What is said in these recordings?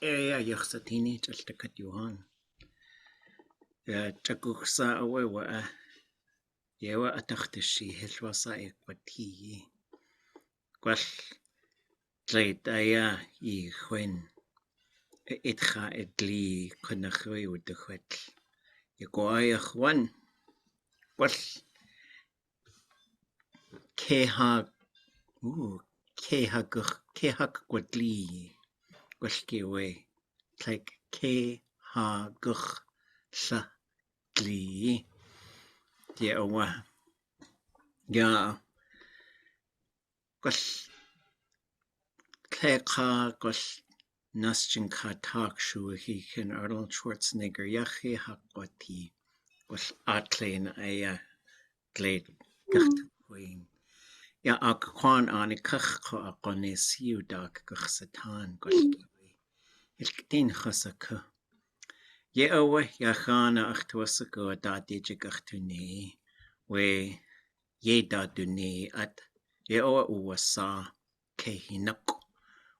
Yagyee yaxatini chaltakat yuhan. Chakuksa awewa yewa atachtishi helwasa ekwatiyi. Kwal tleitaya yihwen. Itcha edli kunachwe udukwetl. Yagoaya chwan. Kwal kehag kwadli. Kwal kiwe. Like kehag sa dli. Yawa. Ya. Kwal keka kwal nasjin katak shuhikin Arnold Schwarzenegger yachi hakwati. Kwal atlein aya glade gacht queen. Ja akwan ani kachko akonesiu dak gachsatan kwalkiwi. Ilktin khasaka. Ye awe yachana achtuasako adadije gachtuni. We ye daadunéiyi at ye awe uwasa kehinak.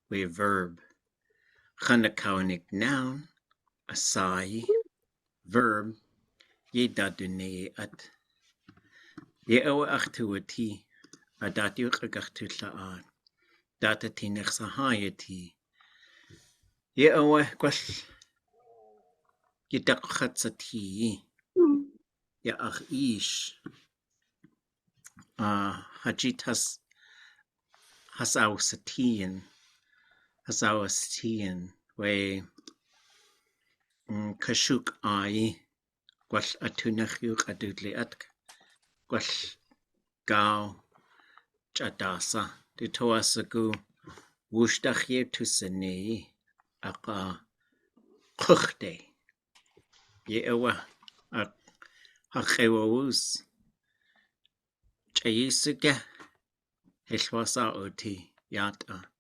We verb. Chanakaunik noun. Asai. Verb. Ye daadunéiyi at. Ye awe achtuati. Adatiuk agachtutla'at. Datatinech sahayati. Ye awe kwal. Yedakhatsati. Ya ach ish. Hajitas hasawasatian. We kashuk ai. Kwal atunachiuk ʼatudli.átk. Kwal gao. Chadasa. Ditoasagu. Wooch dusneiyí. Aka. ḳudushée. Ye awa. Hachewawus. Chayisuga. Helwasa oti. Yata.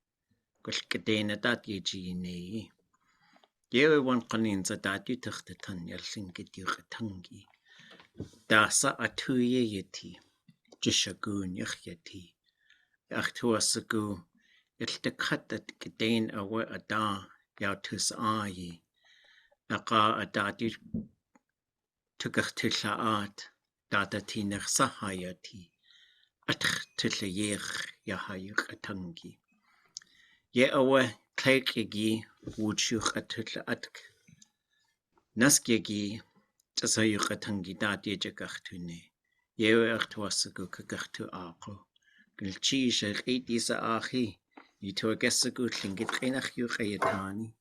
Kwal kadena dat yagyee. Yewe wan qaninza datu tachtatan yalingit yuqatangi. Dasa atuyeyti. Jishagun yachyee. Achtuasagu. Iltakatat kadain awe ada. Yautus ayi. Aka adati tugachtulaat. Datatinech sahayati. Atchtullayech yahayuqatangi. Ye awe tléixʼ yagyee Wooch ʼatudli.átk. Nask yagyee tasayuqatangi datije gachtune. Yewe achtuasagu kagachtu'aqo. Gilchish aqitisa ahi. Yituagasagu tlingit qinach yuqayatani.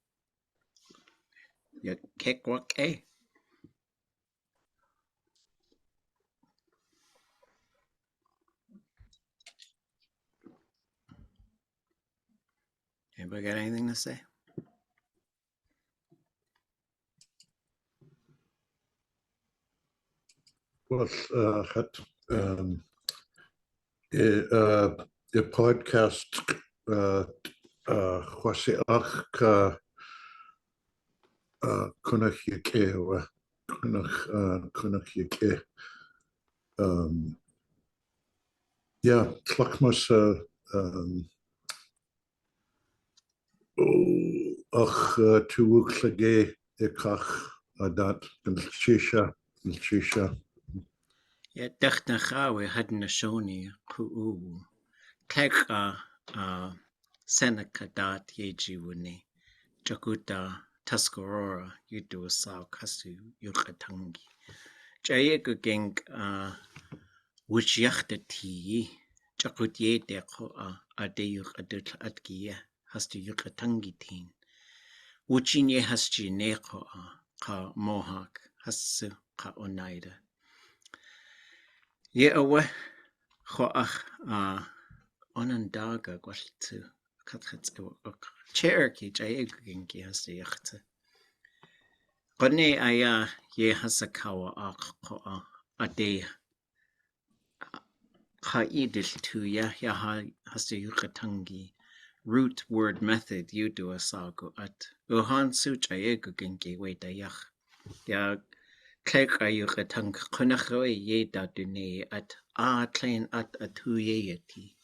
Yagyee. Anybody got anything to say? Well, the podcast ʼaduwóos'i kunach yagyee kunach yagyee. Yeah, tlakmas ach tuwuklage ikach adat gilchisha. Ja, dachtnachawe hadna shoni ku'u. Tléixʼ Seneca dat yejiwune. Jakuta Tuscarora yuduasaw kasu yuqatangi. Jayegu geng Wooch yachtatiyi. Jakut yedeko adeyuq ʼatudli.átkiye hastu yuqatangi tin. Woochin ye hasji neko ka mohawk hasu ka onaida. Ye awe choach onandaga gwaltu katchatsewa Cherokee jayegu gengi hastu yachte. Qone aya ye hasakawa ko'a ade ha'idil tuya yaha hastu yuqatangi. Root word method yuduasagu at uhansu jayegu gengi weidayach. Ya tléixʼ yuqatang qunachwe ye daadunéiyi at tlein at atuyeyati.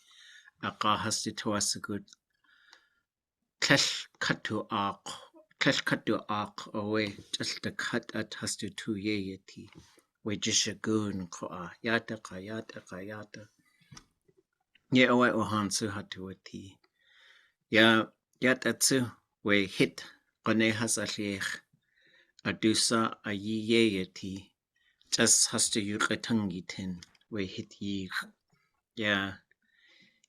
Aqa hastu tuasagu tlel katu'aqo T'aawáḳ away t'aawáḳ at hastu tléixʼ we jishagun qoa yata yata ye away ohansu hatuati ya yatatsu we hit qane hasaliech adusa ayiyeti just hastu yuqatangitin we hit yi ya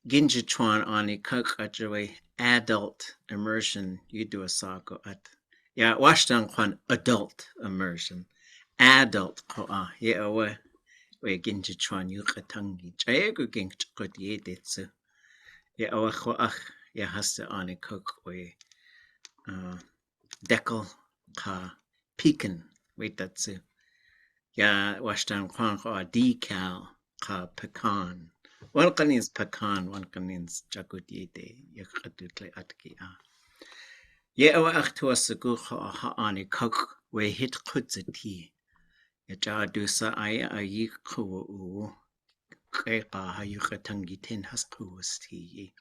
ginjichuan ani kakajawe adult immersion yuduasago at ya washtan kwan adult immersion adult qoa ye away we ginjichuan yuqatangi chayego ginchqut yedetsu ye away qoach ya hastu ani kak we dekel ka pecan wait that's ya washtan kwan qoa decal ka pecan one means pecan, one means jagudide, ʼatudli.átk. Ye awa achtua segucho ha ani kok we hit kudzati. Ya jadusa aya ayi kuwu krepa ha yukatangitin has kuwasti.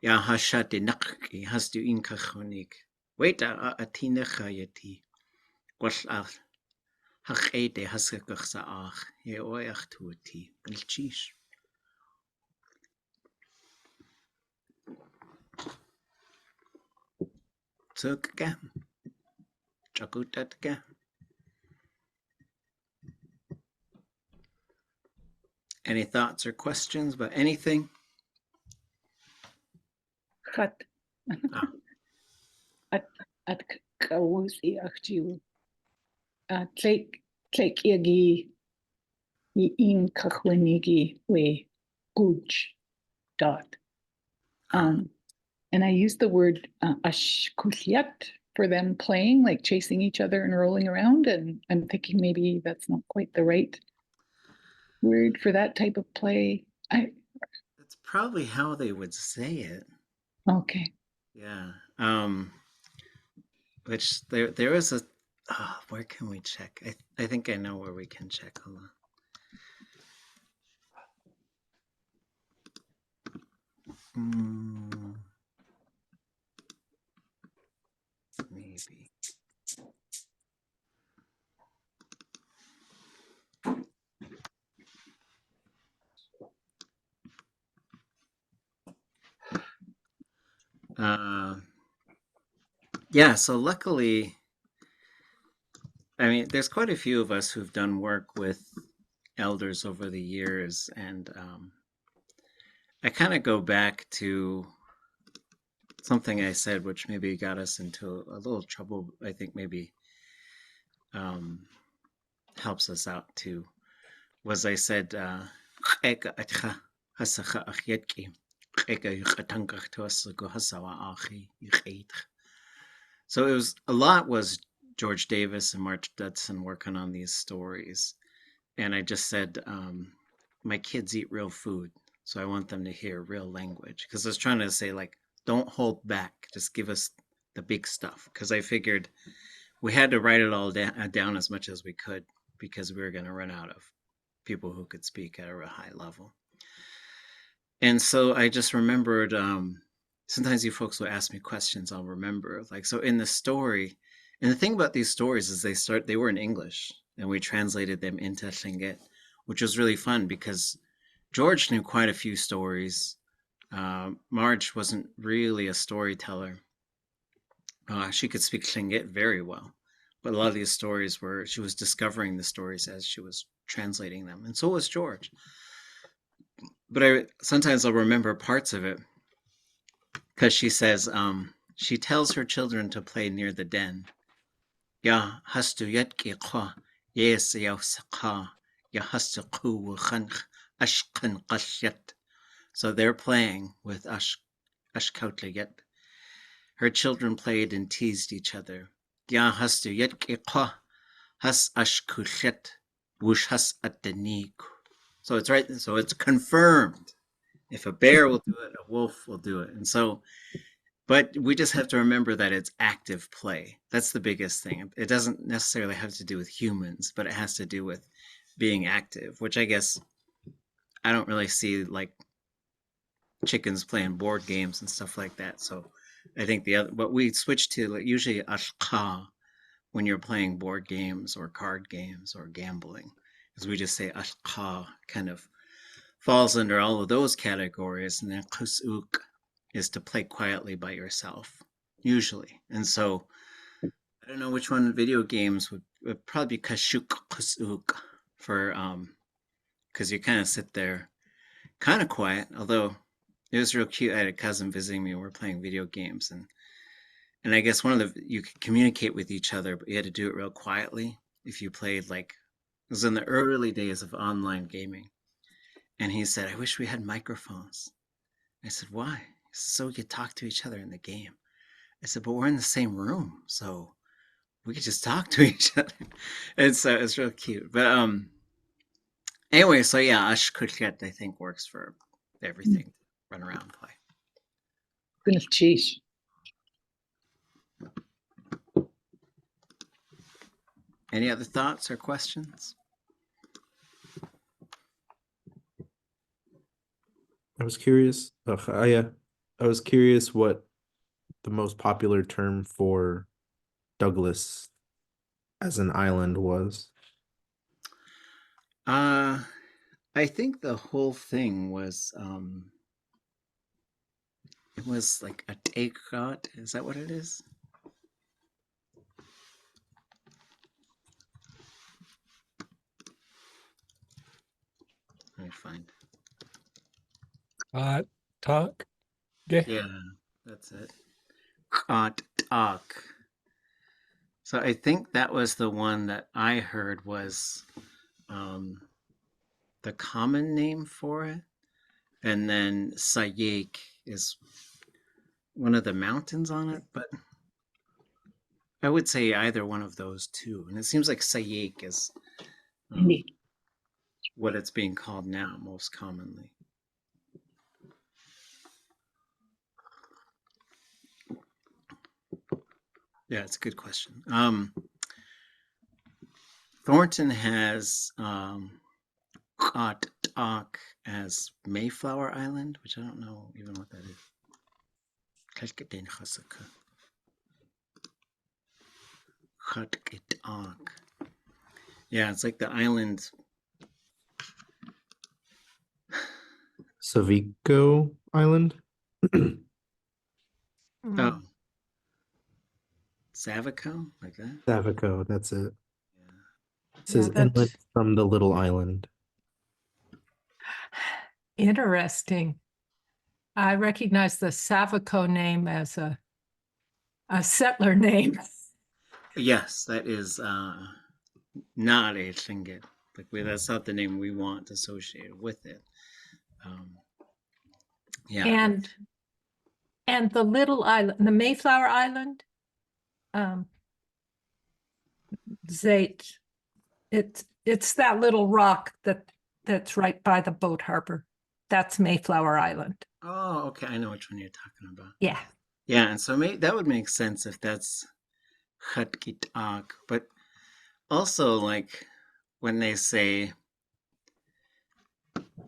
Ya hashati nakki has du inka chonik. Wait a atina chayati. Wash ach hachede has gekachsa ach. Ye awa achtuati. Gilchish. Tsukka, chakutatka. Any thoughts or questions about anything? Gat at ʼaduwóos'i achjiu tléixʼ yagyee in kachwinigi we Wooch dot. And I used the word ashkuliat for them playing, like chasing each other and rolling around. And I'm thinking maybe that's not quite the right word for that type of play. That's probably how they would say it. Okay. Yeah. Which there is a where can we check? I think I know where we can check. Hold on. Maybe. Yeah, so luckily, I mean, there's quite a few of us who've done work with elders over the years, and I kind of go back to something I said, which maybe got us into a little trouble. I think maybe helps us out too. Was I said, so it was a lot was George Davis and Mark Dudson working on these stories, and I just said, my kids eat real food, so I want them to hear real language, because I was trying to say, like, don't hold back, just give us the big stuff, because I figured we had to write it all down as much as we could, because we were going to run out of people who could speak at a real high level. And so I just remembered, sometimes you folks will ask me questions, I'll remember, like, so in the story, and the thing about these stories is they were in English, and we translated them into Tlingit, which was really fun because George knew quite a few stories. Marge wasn't really a storyteller. She could speak Tlingit very well, but a lot of these stories she was discovering the stories as she was translating them, and so was George. But sometimes I'll remember parts of it, because she says, she tells her children to play near the den. Ya hastu yatki qa, yes yausqa, ya hastu qu khanch, ashqan qashyat. So they're playing with ashkautliget. Her children played and teased each other. Ya hastu yatki qa, has ashkuchet, wush has atanik. So it's right. So it's confirmed. If a bear will do it, a wolf will do it. And so, but we just have to remember that it's active play. That's the biggest thing. It doesn't necessarily have to do with humans, but it has to do with being active, which I guess I don't really see like chickens playing board games and stuff like that. So I think the other, but we switched to like, usually ashka when you're playing board games or card games or gambling, because we just say ashka kind of falls under all of those categories, and then ḳus'uq is to play quietly by yourself, usually. And so I don't know which one video games would probably be kashuk ḳus'uq for because you kind of sit there kind of quiet, although it was real cute. I had a cousin visiting me and we're playing video games, and I guess one of the, you could communicate with each other, but you had to do it real quietly if you played, like, it was in the early days of online gaming. And he said, I wish we had microphones. I said, why? He said, so we could talk to each other in the game. I said, but we're in the same room, so we could just talk to each other. And so it's real cute. But anyway, so yeah, ashkuliat I think works for everything. Run around and play. Goodness, geez. Any other thoughts or questions? I was curious. I was curious what the most popular term for Douglas as an island was. I think the whole thing was it was like a takeout. Is that what it is? Let me find. Talk. Yeah, that's it. ʼatudli.átk. So I think that was the one that I heard was the common name for it. And then Sayek is one of the mountains on it, but I would say either one of those two. And it seems like Sayek is Indeed. what it's being called now most commonly. Yeah, it's a good question. Thornton has ʼatudli.átk as Mayflower Island, which I don't know even what that is. ʼatudli.átk. Yeah, it's like the island. Savico Island. Oh, Savico, like that. Savico, that's it. Yeah. It says Yeah, that's- inlet from the little island. Interesting. I recognize the Savico name as a settler name. Yes, that is not a tlingit. Like that's not the name we want associated with it. Yeah. And the little island, the Mayflower Island, it's that little rock that's right by the boat harbor. That's Mayflower Island. Oh, okay. I know which one you're talking about. Yeah. Yeah, and so that would make sense if that's ʼatudli.átk. But also, like when they say,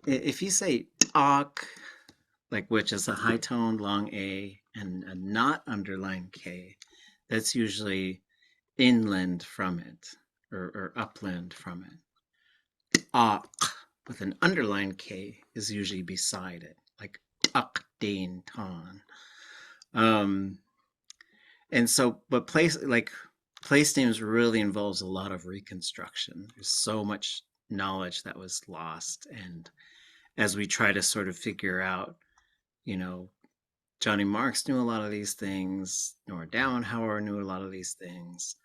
if you say ʼtalk, like which is a high tone long A and a not underlined K, that's usually inland from it or upland from it. ʼAq with an underlined K is usually beside it, like ʼakdain ton. And so, but place names really involves a lot of reconstruction. There's so much knowledge that was lost, and as we try to sort of figure out, you know, Johnny Marks knew a lot of these things, Nora Dowenhauer knew a lot of these things.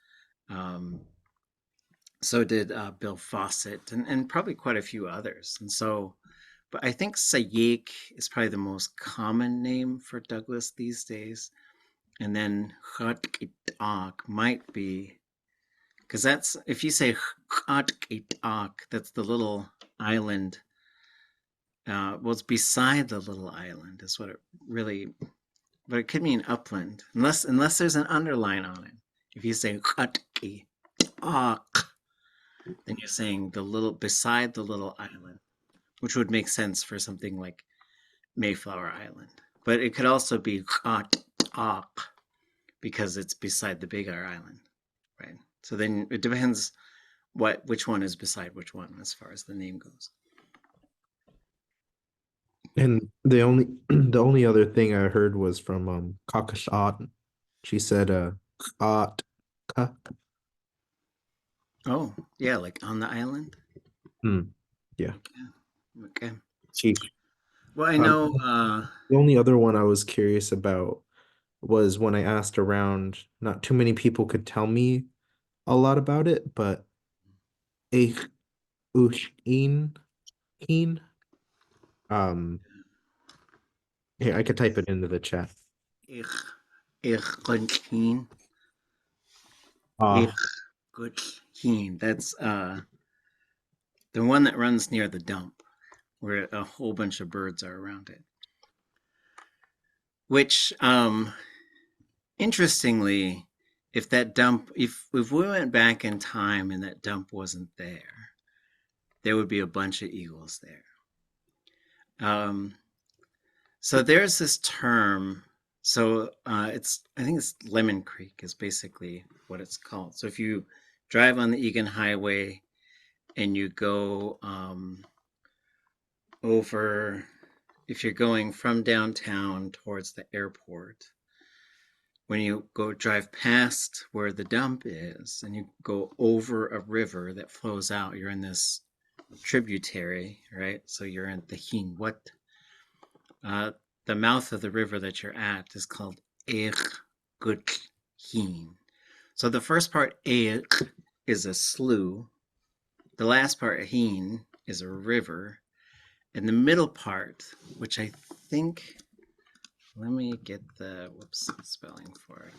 So did Bill Fawcett and probably quite a few others. And so, but I think Sayek is probably the most common name for Douglas these days. And then ʼatudli.átk might be, because that's, if you say ʼatudli.átk, that's the little island. Well, it's beside the little island is what it really, but it could mean upland, unless there's an underline on it. If you say ʼatudli.átk, then you're saying the little, beside the little island, which would make sense for something like Mayflower Island. But it could also be ʼatudli.átk T'aawáḳ, because it's beside the Big Island, right? So then it depends which one is beside which one as far as the name goes. And the only other thing I heard was from ʼaduwóos'i. She said ʼat. Oh, yeah, like on the island. Yeah. Okay. She Well, I know. the only other one I was curious about was when I asked around, not too many people could tell me a lot about it, but ʼaduwóos'i. Um, here I could type it into the chat. Ich guncheen. Ah, Guncheen. That's the one that runs near the dump, where a whole bunch of birds are around it. Which, interestingly, if we went back in time and that dump wasn't there, there would be a bunch of eagles there. So there's this term. So I think it's Lemon Creek is basically what it's called. So if you drive on the Egan Highway and you go over, if you're going from downtown towards the airport, when you go drive past where the dump is and you go over a river that flows out, you're in this tributary, right? So you're in the Ḥínwát. The mouth of the river that you're at is called ʼaduwóos'i. So the first part, ʼaduwóos'i, is a slough. The last part, ʼaduwóos'i, is a river. And the middle part, which I think, let me get the spelling for it.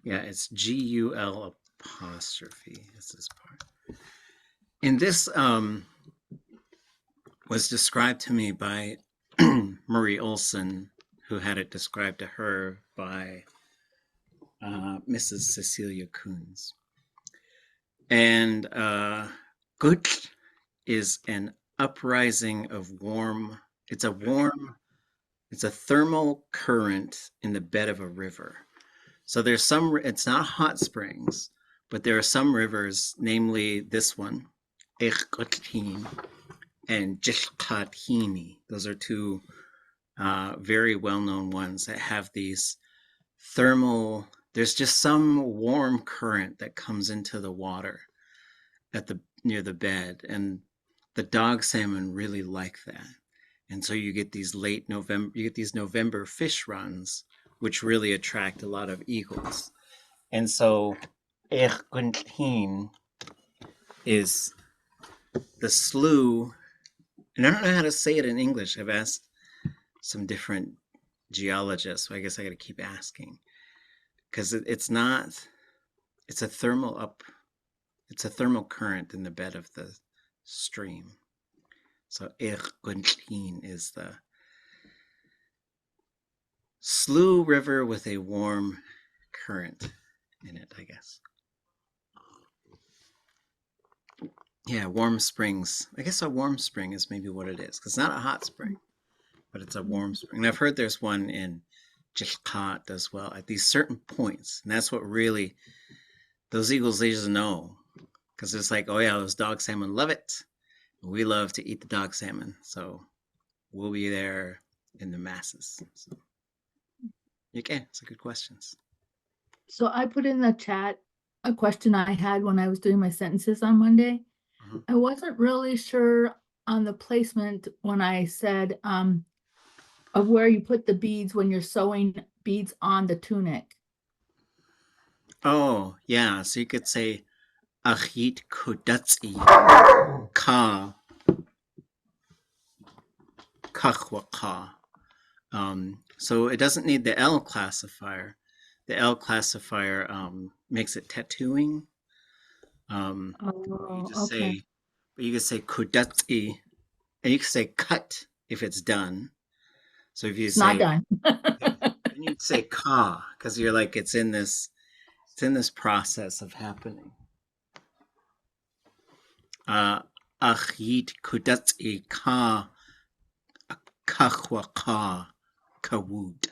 Yeah, it's GUL apostrophe is this part. And this was described to me by Marie Olson, who had it described to her by Mrs. Cecilia Coons. And Wooch is an uprising of warm, it's a thermal current in the bed of a river. So there's it's not hot springs, but there are some rivers, namely this one, ʼaduwóos'i and ʼaduwóos'i. Those are two very well-known ones that have these thermal, there's just some warm current that comes into the water near the bed, and the dog salmon really like that. And so you get these November fish runs, which really attract a lot of eagles. And so ʼaduwóos'i is the slough, and I don't know how to say it in English. I've asked some different geologists, so I guess I got to keep asking, because it's a thermal current in the bed of the stream. So ʼaduwóos'i is the slough river with a warm current in it, I guess. Yeah, warm springs. I guess a warm spring is maybe what it is, because it's not a hot spring, but it's a warm spring. And I've heard there's one in ʼaduwóos'i as well at these certain points. And that's what really, those eagles, they just know. Because it's like, oh yeah, those dog salmon love it. We love to eat the dog salmon. So we'll be there in the masses. So, okay, it's a good questions. So I put in the chat a question I had when I was doing my sentences on Monday. Mhm. I wasn't really sure on the placement when I said of where you put the beads when you're sewing beads on the tunic. Oh, yeah. So you could say achit ḳudushée ka ḳaduwáḳ. So it doesn't need the L classifier. The L classifier makes it tattooing. You just say, but you could say ḳudushée, and you can say cut if it's done. So if you It's say not done. and you'd say ka, because you're like it's in this process of happening. ʼaduwóos'i ʼka ʼaduwációk ʼaduwóos'i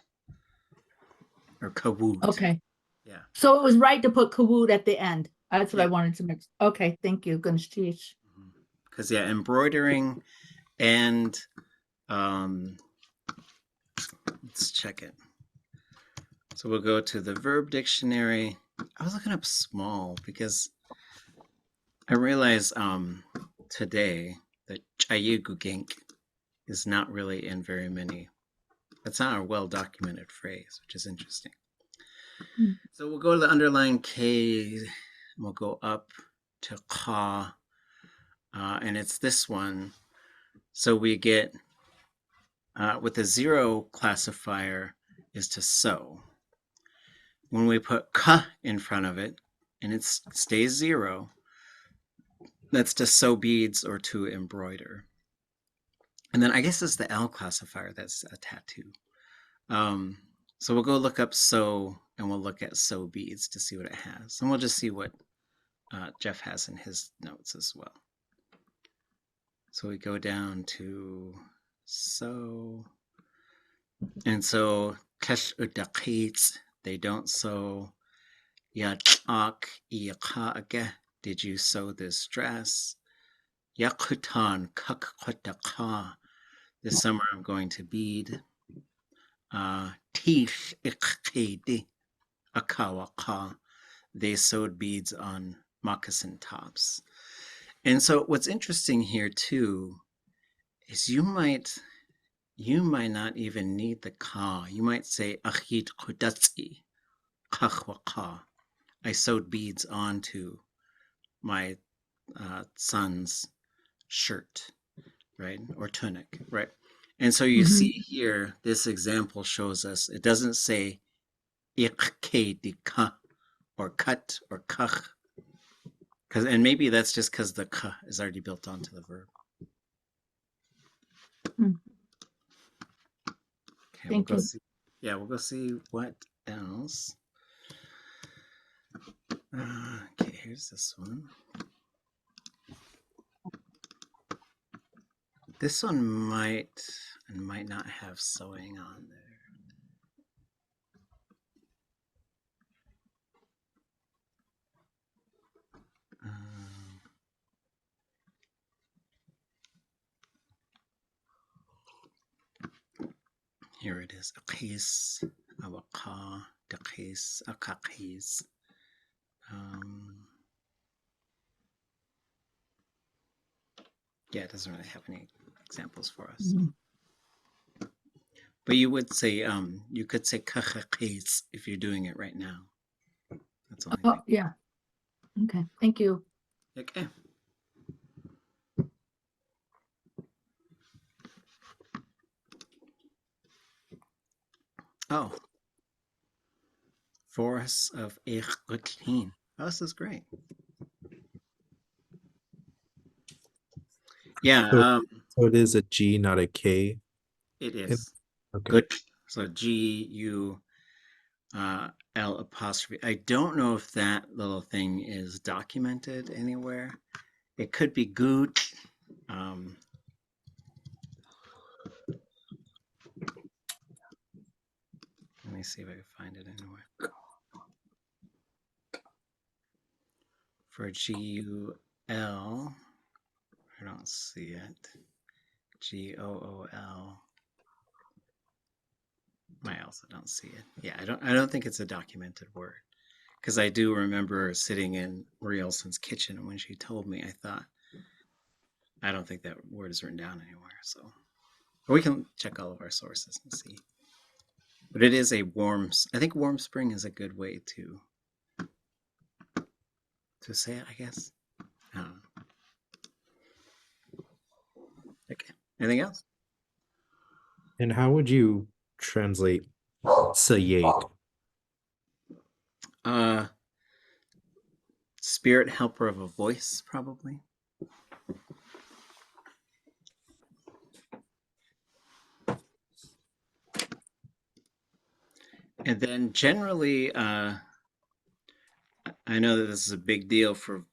or ʼaduwóos'i. Okay. Yeah. So it was right to put ʼaduwóos'i at the end. That's what I Yeah. wanted to make. Okay, thank you. Gunshtish. Because yeah, embroidering and let's check it. So we'll go to the verb dictionary. I was looking up small because I realized today that yagyee is not really in very many. That's not a well-documented phrase, which is interesting. So we'll go to the underlined K, and we'll go up to qa, and it's this one. So we get, with the 0 classifier, is to sew. When we put ka in front of it, and it stays 0, that's to sew beads or to embroider. And then I guess it's the L classifier, that's a tattoo. So we'll go look up sew, and we'll look at sew beads to see what it has. And we'll just see what Jeff has in his notes as well. So we go down to sew. And so tléixʼ, they don't sew. T'aawáḳ, did you sew this dress? Yagyee, this summer I'm going to bead. Tléixʼ, they sewed beads on moccasin tops. And so what's interesting here too is you might not even need the ka. You might say ʼaduwóos'i, I sewed beads onto my son's shirt, right? Or tunic, right? And so you see here, this example shows us, it doesn't say ʼaduwóos'i or cut or kach. And maybe that's just because the ka is already built onto the verb. Okay, Thank you. See. Yeah, we'll go see what else. Okay, here's this one. This one might not have sewing on there. Here it is. T'aawáḳ, ʼaduwóos'i. Yeah, it doesn't really have any examples for us. But you would say, you could say ʼaduwóos'i if you're doing it right now. That's the only Oh, thing. yeah. Okay, thank you. Okay. Oh. Forests of ʼaduwóos'i. Oh, this is great. Yeah, So it is a G, not a K. it is. Okay. Good. So G-U-L'. I don't know if that little thing is documented anywhere. It could be good. Let me see if I can find it anywhere. For G-U-L, I don't see it. G-O-O-L. I also don't see it. Yeah, I don't think it's a documented word. Because I do remember sitting in Marie Olson's kitchen, and when she told me, I thought, I don't think that word is written down anywhere. So, or we can check all of our sources and see. But it is a warm. I think warm spring is a good way to say it, I guess. Okay. Anything else? And how would you translate ʼaduwóos'i? Spirit helper of a voice, probably. And then generally, I know that this is a big deal for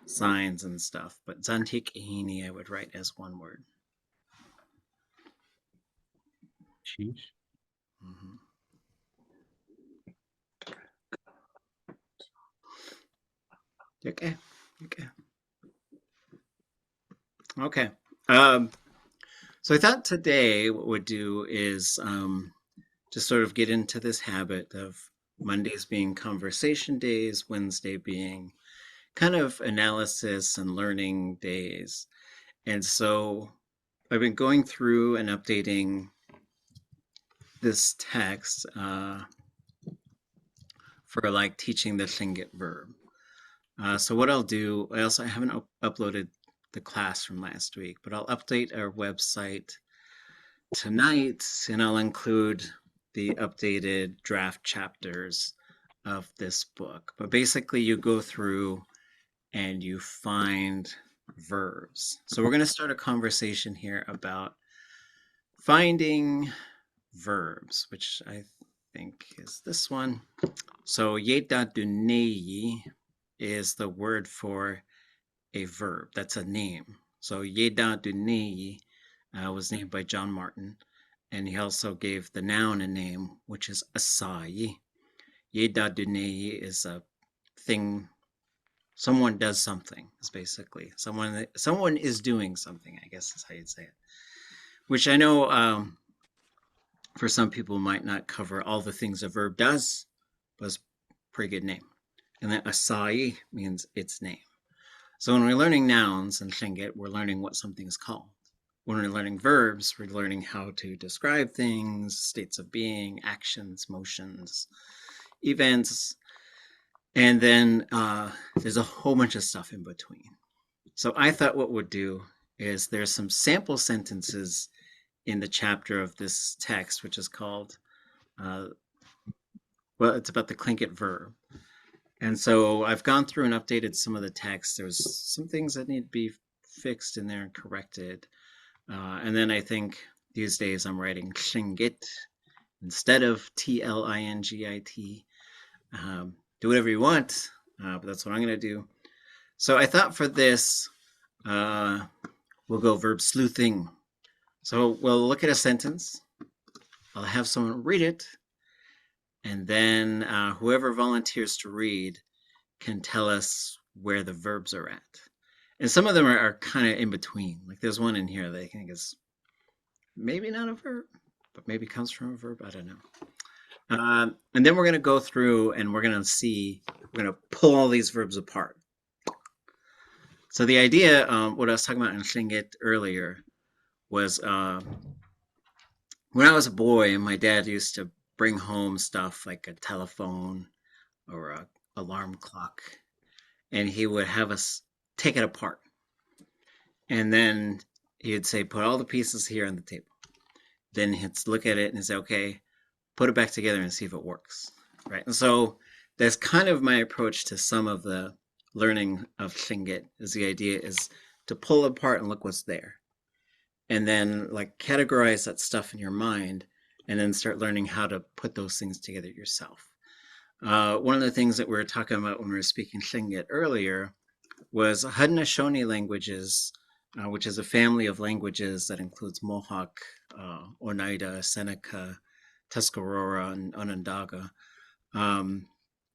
signs and stuff. But daadunéiyi I would write as one word. Sheesh. Mhm. Okay. Okay. So I thought today what we'd do is just sort of get into this habit of Mondays being conversation days, Wednesday being kind of analysis and learning days. And so I've been going through and updating this text for like teaching the tlingit verb. So what I'll do, I haven't uploaded the class from last week, but I'll update our website tonight and I'll include the updated draft chapters of this book. But basically you go through and you find verbs. So we're going to start a conversation here about finding verbs, which I think is this one. So daadunéiyi is the word for a verb. That's a name. So daadunéiyi was named by John Martin, and he also gave the noun a name, which is ʼasáyi. daadunéiyi is a thing. Someone does something. Is basically someone is doing something, I guess is how you'd say it. Which I know for some people might not cover all the things a verb does, but it's a pretty good name. And then ʼasáyi means its name. So when we're learning nouns in tlingit, we're learning what something is called. When we're learning verbs, we're learning how to describe things, states of being, actions, motions, events, and then there's a whole bunch of stuff in between. So I thought what we'd do is there's some sample sentences in the chapter of this text, which is called, it's about the tlingit verb. And so I've gone through and updated some of the text. There's some things that need to be fixed in there and corrected. And then I think these days I'm writing tlingit instead of TLINGIT. Do whatever you want, but that's what I'm going to do. So I thought for this, we'll go verb sleuthing. So we'll look at a sentence. I'll have someone read it. And then whoever volunteers to read can tell us where the verbs are at. And some of them are kind of in between. Like there's one in here that I think is maybe not a verb, but maybe comes from a verb. I don't know. And then we're going to go through and we're going to pull all these verbs apart. So the idea, what I was talking about in tlingit earlier, was when I was a boy, my dad used to bring home stuff like a telephone or an alarm clock, and he would have us take it apart. And then he'd say, put all the pieces here on the table. Then he'd look at it and say, okay, put it back together and see if it works, right? And so that's kind of my approach to some of the learning of tlingit, is the idea is to pull it apart and look what's there. And then like categorize that stuff in your mind and then start learning how to put those things together yourself. One of the things that we were talking about when we were speaking tlingit earlier was Haudenosaunee languages, which is a family of languages that includes Mohawk, Oneida, Seneca, Tuscarora, and Onondaga. And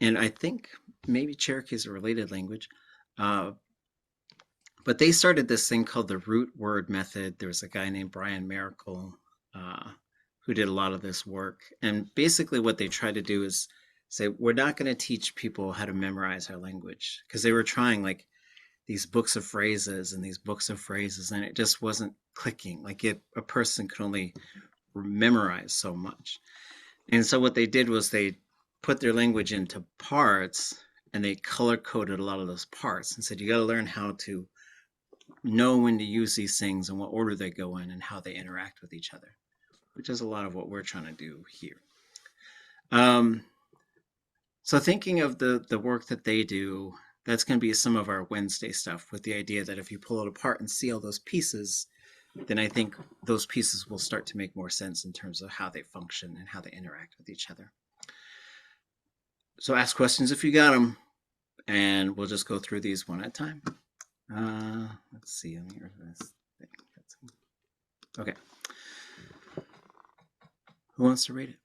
I think maybe Cherokee is a related language. But they started this thing called the root word method. There was a guy named Brian Miracle who did a lot of this work. And basically what they tried to do is say, we're not going to teach people how to memorize our language, because they were trying like these books of phrases and these books of phrases, and it just wasn't clicking. Like a person could only memorize so much. And so what they did was they put their language into parts and they color coded a lot of those parts and said, you got to learn how to know when to use these things and what order they go in and how they interact with each other, which is a lot of what we're trying to do here. So thinking of the work that they do, that's going to be some of our Wednesday stuff, with the idea that if you pull it apart and see all those pieces, then I think those pieces will start to make more sense in terms of how they function and how they interact with each other. So ask questions if you got them, and we'll just go through these one at a time. Let's see. Let me get rid of this thing. Okay. Who wants to read it?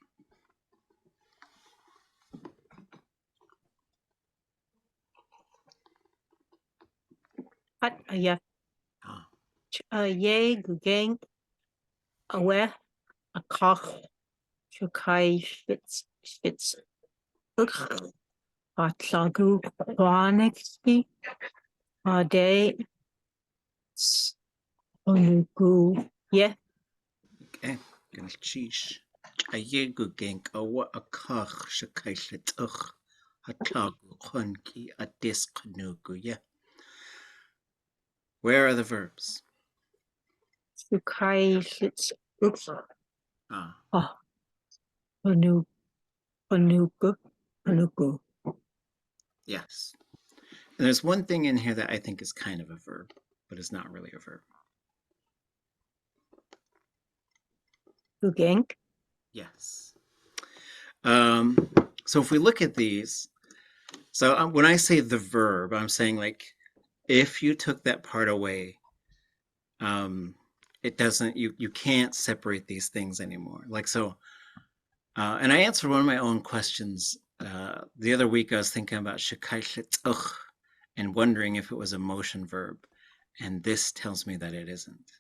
Yagyee gugenk ʼaduwóos'i ʼakach tléixʼ ʼaduwóos'i yánde yagyee. Okay. Galchish. Yagyee gugenk ʼaduwóos'i ʻakach tléixʼ ʼaduwóos'i. Where are the verbs? Tléixʼ Ah, yes. And there's one thing in here that I think is kind of a verb, but it's not really a verb. gugenk. Yes. So if we look at these, so when I say the verb, I'm saying like if you took that part away, it doesn't, you can't separate these things anymore. Like so, and I answered one of my own questions the other week. I was thinking about tléixʼ and wondering if it was a motion verb, and this tells me that it isn't.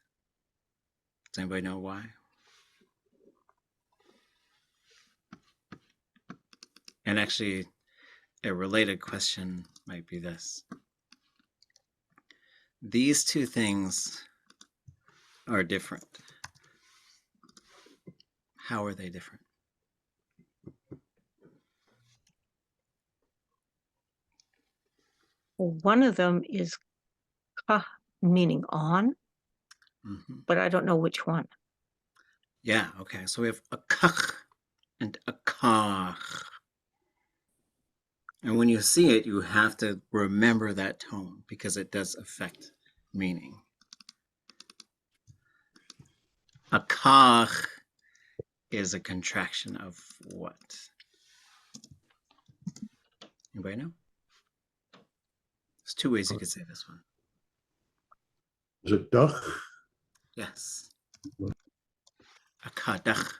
Does anybody know why? And actually, a related question might be this. These two things are different. How are they different? One of them is ka, meaning on, but I don't know which one. Yeah, okay. So we have a kach and a kach. And when you see it, you have to remember that tone because it does affect meaning. A kach is a contraction of what? Anybody know? There's two ways you could say this one. Is it duch? Yes. A kadach.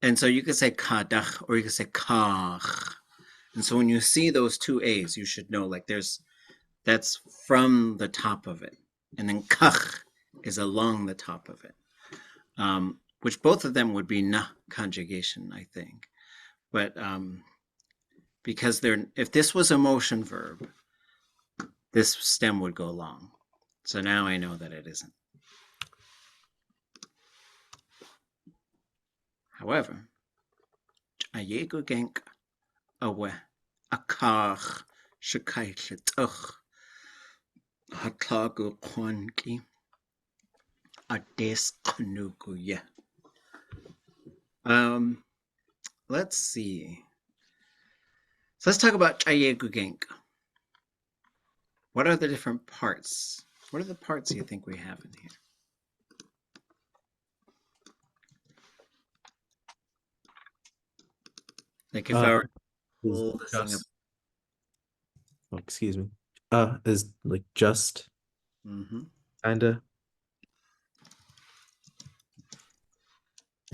And so you could say kadach or you could say kach. And so when you see those two A's, you should know like that's from the top of it. And then kach is along the top of it. Which both of them would be na conjugation, I think. But because if this was a motion verb, this stem would go long. So now I know that it isn't. However, yagyee gugenk ʼaduwóos'i ʻakach tléixʼ ʻaduwóos'i dusneiyí. Let's see. So let's talk about yagyee gugenk. What are the different parts? What are the parts you think we have in here? Like if I were to pull this thing up. Oh, excuse me. Is like just Mm-hmm. kinda.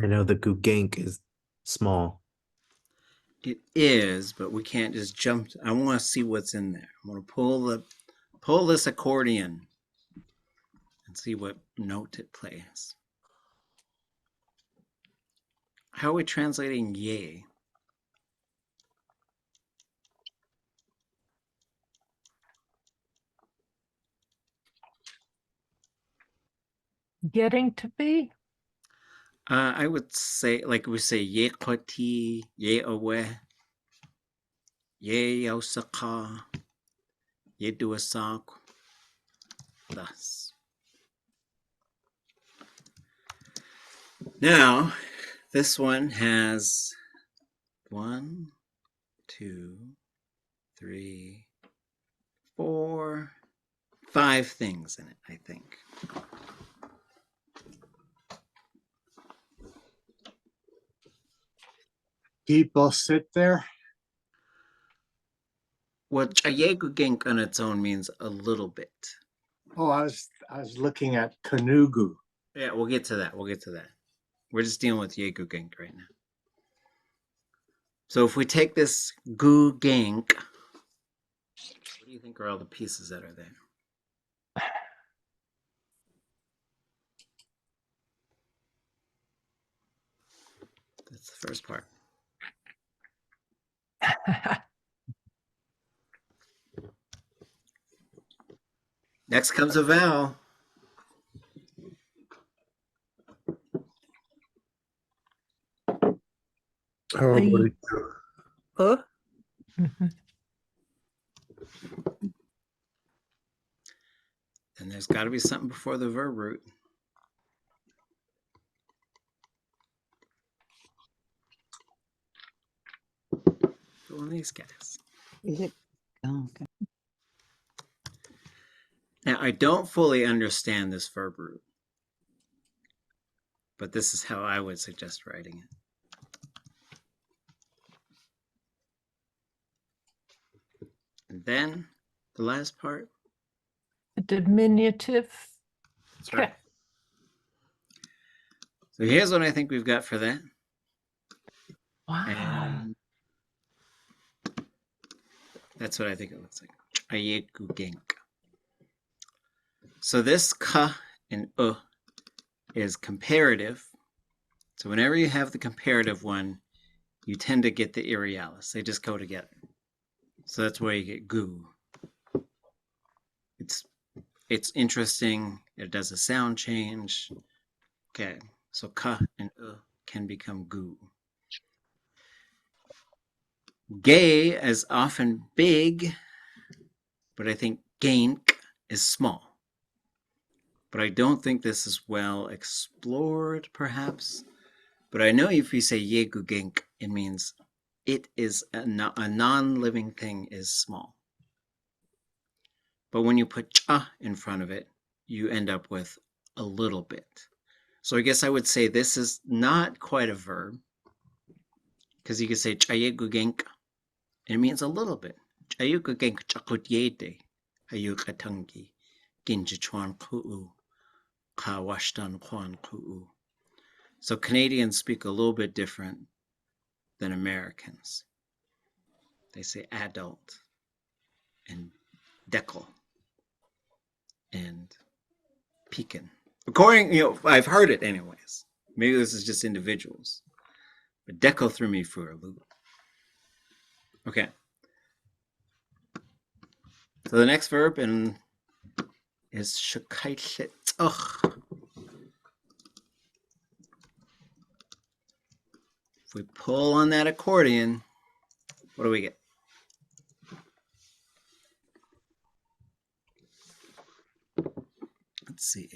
I know the gugenk is small. It is, but we can't just jump. I want to see what's in there. I'm going to pull this accordion and see what note it plays. How are we translating yay? Getting to be? I would say, like we say, ye koti, ye awe, ye yausaka, ye duasak, thus. Now, this one has 1, 2, 3, 4, 5 things in it, I think. People sit there. Well, ʼaduwóos'i on its own means a little bit. Oh, I was looking at kanugu. Yeah, we'll get to that. We'll get to that. We're just dealing with yagyee right now. So if we take this gu-gank, what do you think are all the pieces that are there? That's the first part. Next comes a vowel. Oh, Ay. boy. Mhm. And there's got to be something before the verb root. One of these guys. Is it? Oh, okay. Now, I don't fully understand this verb root, but this is how I would suggest writing it. And then the last part. A diminutive. That's right. So here's what I think we've got for that. Wow. And that's what I think it looks like. ʼaduwóos'i. So this ka and is comparative. So whenever you have the comparative one, you tend to get the irialis. They just go together. So that's where you get gu. It's interesting. It does a sound change. Okay, so ka and can become gu. Gay is often big, but I think gank is small. But I don't think this is well explored, perhaps. But I know if you say yagyee, it means it is a non-living thing is small. But when you put cha in front of it, you end up with a little bit. So I guess I would say this is not quite a verb, because you could say ʼaduwóos'i, and it means a little bit. ʼaduwóos'i ʼakutyéte hayukatangi ginjichuan ku'u kawashtan kwan ku'u. So Canadians speak a little bit different than Americans. They say adult and decal and pecan. According, I've heard it anyways. Maybe this is just individuals. But decal threw me for a loop. Okay. So the next verb is shakaitlet. If we pull on that accordion, what do we get? Let's see.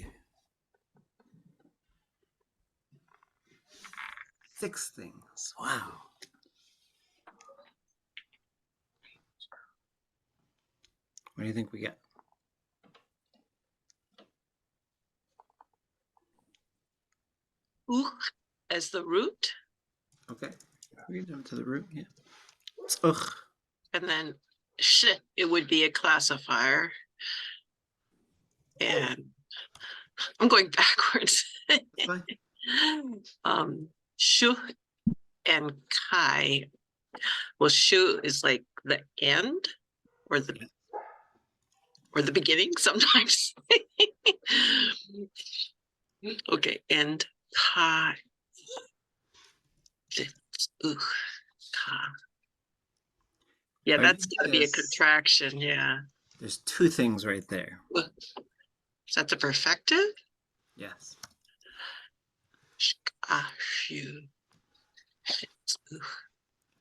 6 things. Wow. What do you think we get? ʼuch as the root, Okay. We get them to the root, yeah. It's ugh. and then sh, it would be a classifier. And I'm going backwards. Fine. Shu and kai. Well, shu is like the end or the beginning sometimes. Okay, and kai. Ka. Yeah, I that's think gotta be a there's- contraction, yeah. There's 2 things right there. Is that the perfective? Yes. Shu.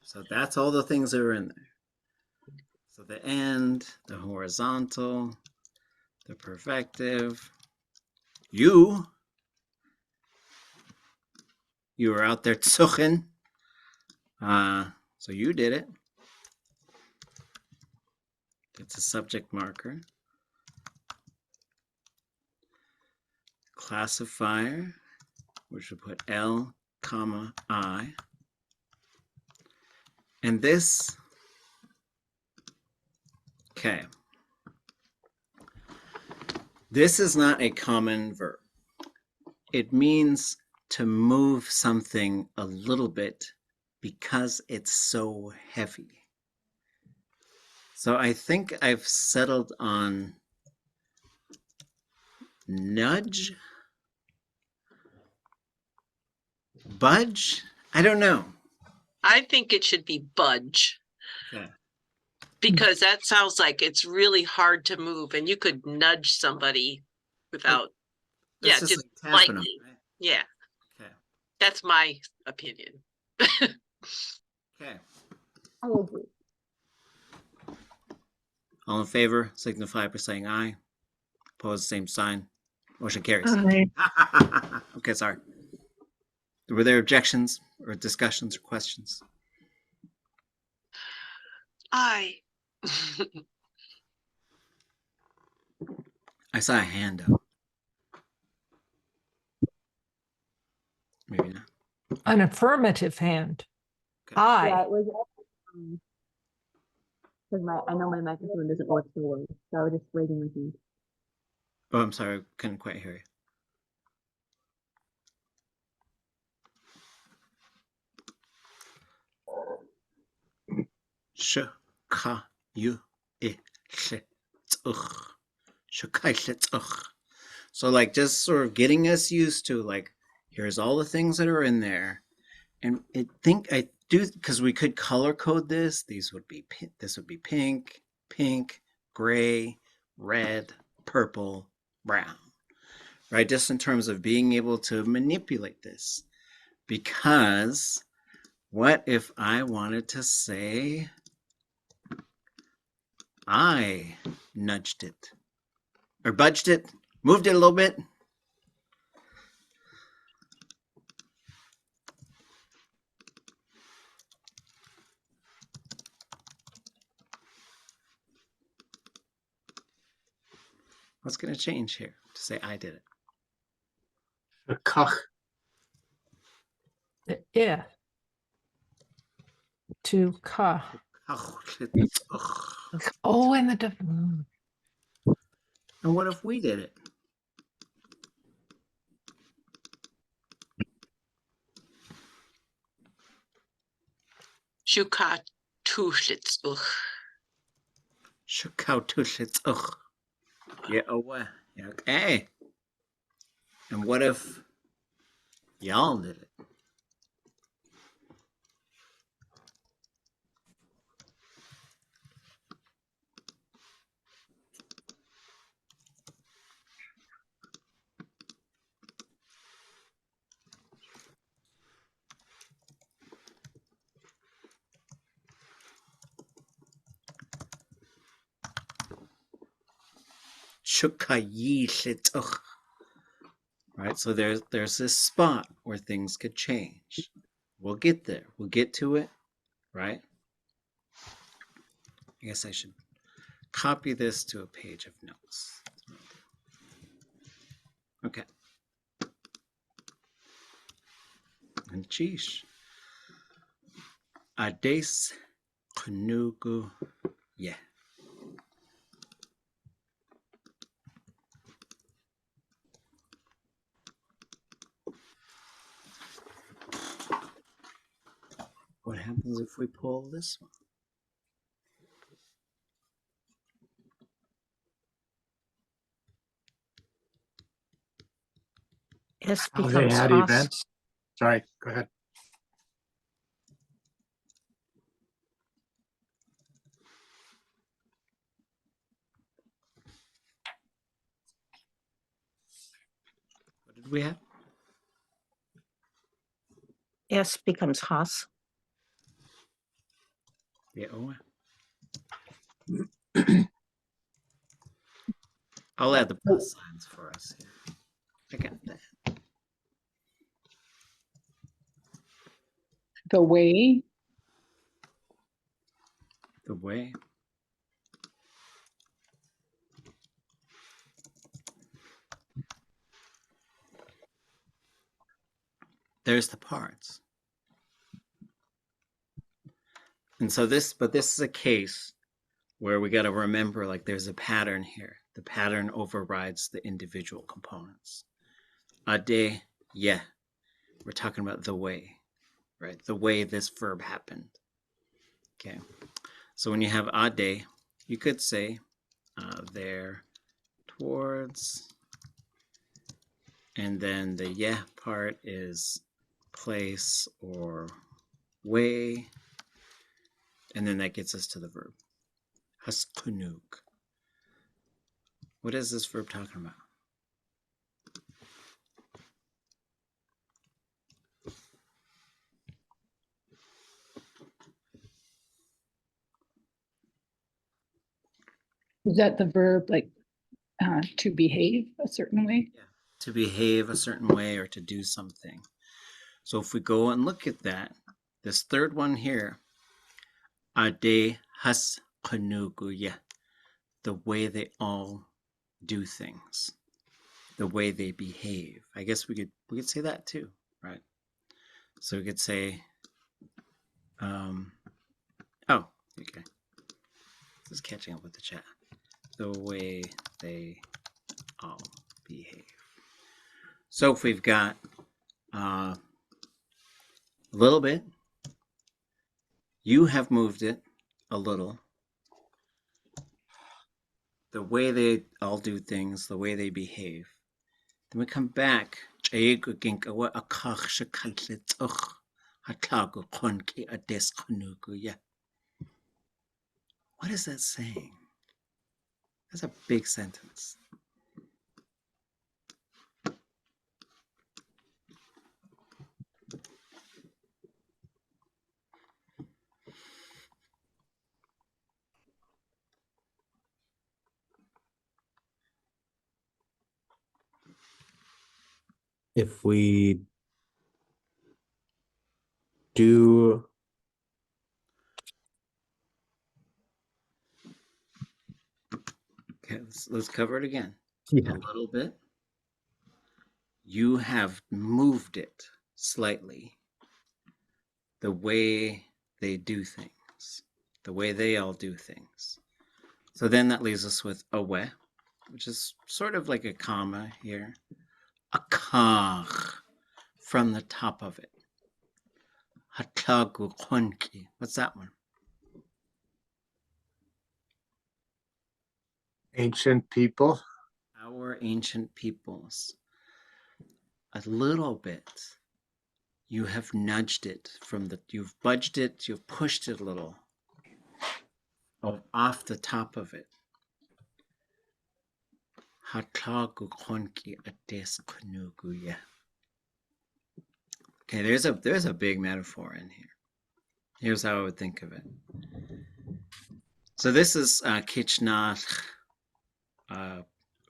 So that's all the things that are in there. So the end, the horizontal, the perfective. You were out there tsuchen. So you did it. It's a subject marker. Classifier, which would put L, comma, I. And this Okay. This is not a common verb. It means to move something a little bit because it's so heavy. So I think I've settled on nudge, budge. I don't know. I think it should be budge. Okay. Because that sounds like it's really hard to move and you could nudge somebody without, That's yeah, just just like tapping them, lightly. right? Yeah, Okay. that's my opinion. Okay. I agree. All in favor, signify by saying aye. Opposed, same sign. Motion carries. Aye. Okay, sorry. Were there objections or discussions or questions? I. I saw a hand up. Maybe not. An affirmative hand. Okay. Aye. Yeah, it was because I know my microphone doesn't work so well, so I was just raising my hand. Oh, I'm sorry. I couldn't quite hear you. Sh ka yu I sh tsuch. Sh kai sh tsuch. So like just sort of getting us used to like, here's all the things that are in there. And I do, because we could color code this. This would be pink, gray, red, purple, brown, right? Just in terms of being able to manipulate this. Because what if I wanted to say, I nudged it or budged it, moved it a little bit? What's going to change here to say I did it? Kach. Yeah. To ka. Oh, and the And what if we did it? Shuka tuschlitzuch. Ugh. Yeah, yeah, okay. And what if y'all did it? Right, so there's this spot where things could change. We'll get there. We'll get to it, right? I guess I should copy this to a page of notes. Okay. And sheesh. Ades knugu. Yeah. What happens if we pull this one? S How they becomes had Haas. events. Sorry, go ahead. What did we have? S becomes Haas. Yeah. I'll add the plus signs for us here. I got that. The way, The way. There's the parts. And so this is a case where we got to remember, like, there's a pattern here. The pattern overrides the individual components. Ade, yeah. We're talking about the way, right? The way this verb happened. Okay. So when you have ade, you could say there, towards, and then the yeah part is place or way, and then that gets us to the verb. Haskunuk. What is this verb talking about? Is that the verb like to behave a certain way? Yeah. To behave a certain way or to do something. So if we go and look at that, this third one here, ade haskunuguya, the way they all do things, the way they behave. I guess we could say that too, right? So we could say, oh, okay. This is catching up with the chat. The way they all behave. So if we've got a little bit, you have moved it a little. The way they all do things, the way they behave. Then we come back. What is that saying? That's a big sentence. If we do Okay, let's cover it again. Yeah. A little bit. You have moved it slightly. The way they do things. The way they all do things. So then that leaves us with awe, which is sort of like a comma here. Akach, from the top of it. Hatagu konki. What's that one? Ancient people. Our ancient peoples. A little bit. You have nudged it from the, you've budged it, you've pushed it a little off the top of it. Hatagu konki ades kunuguya. Okay, there's a big metaphor in here. Here's how I would think of it. So this is Kichnach,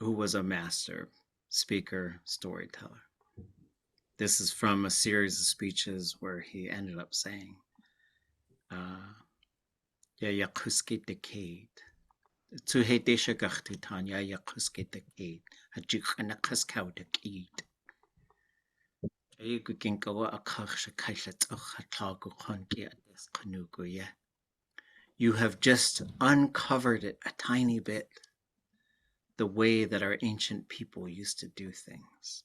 who was a master speaker, storyteller. This is from a series of speeches where he ended up saying, Yakuske decade. To he desha gachtutan, Yakuske decade. Hajikanakas decade. You have just uncovered it a tiny bit, the way that our ancient people used to do things.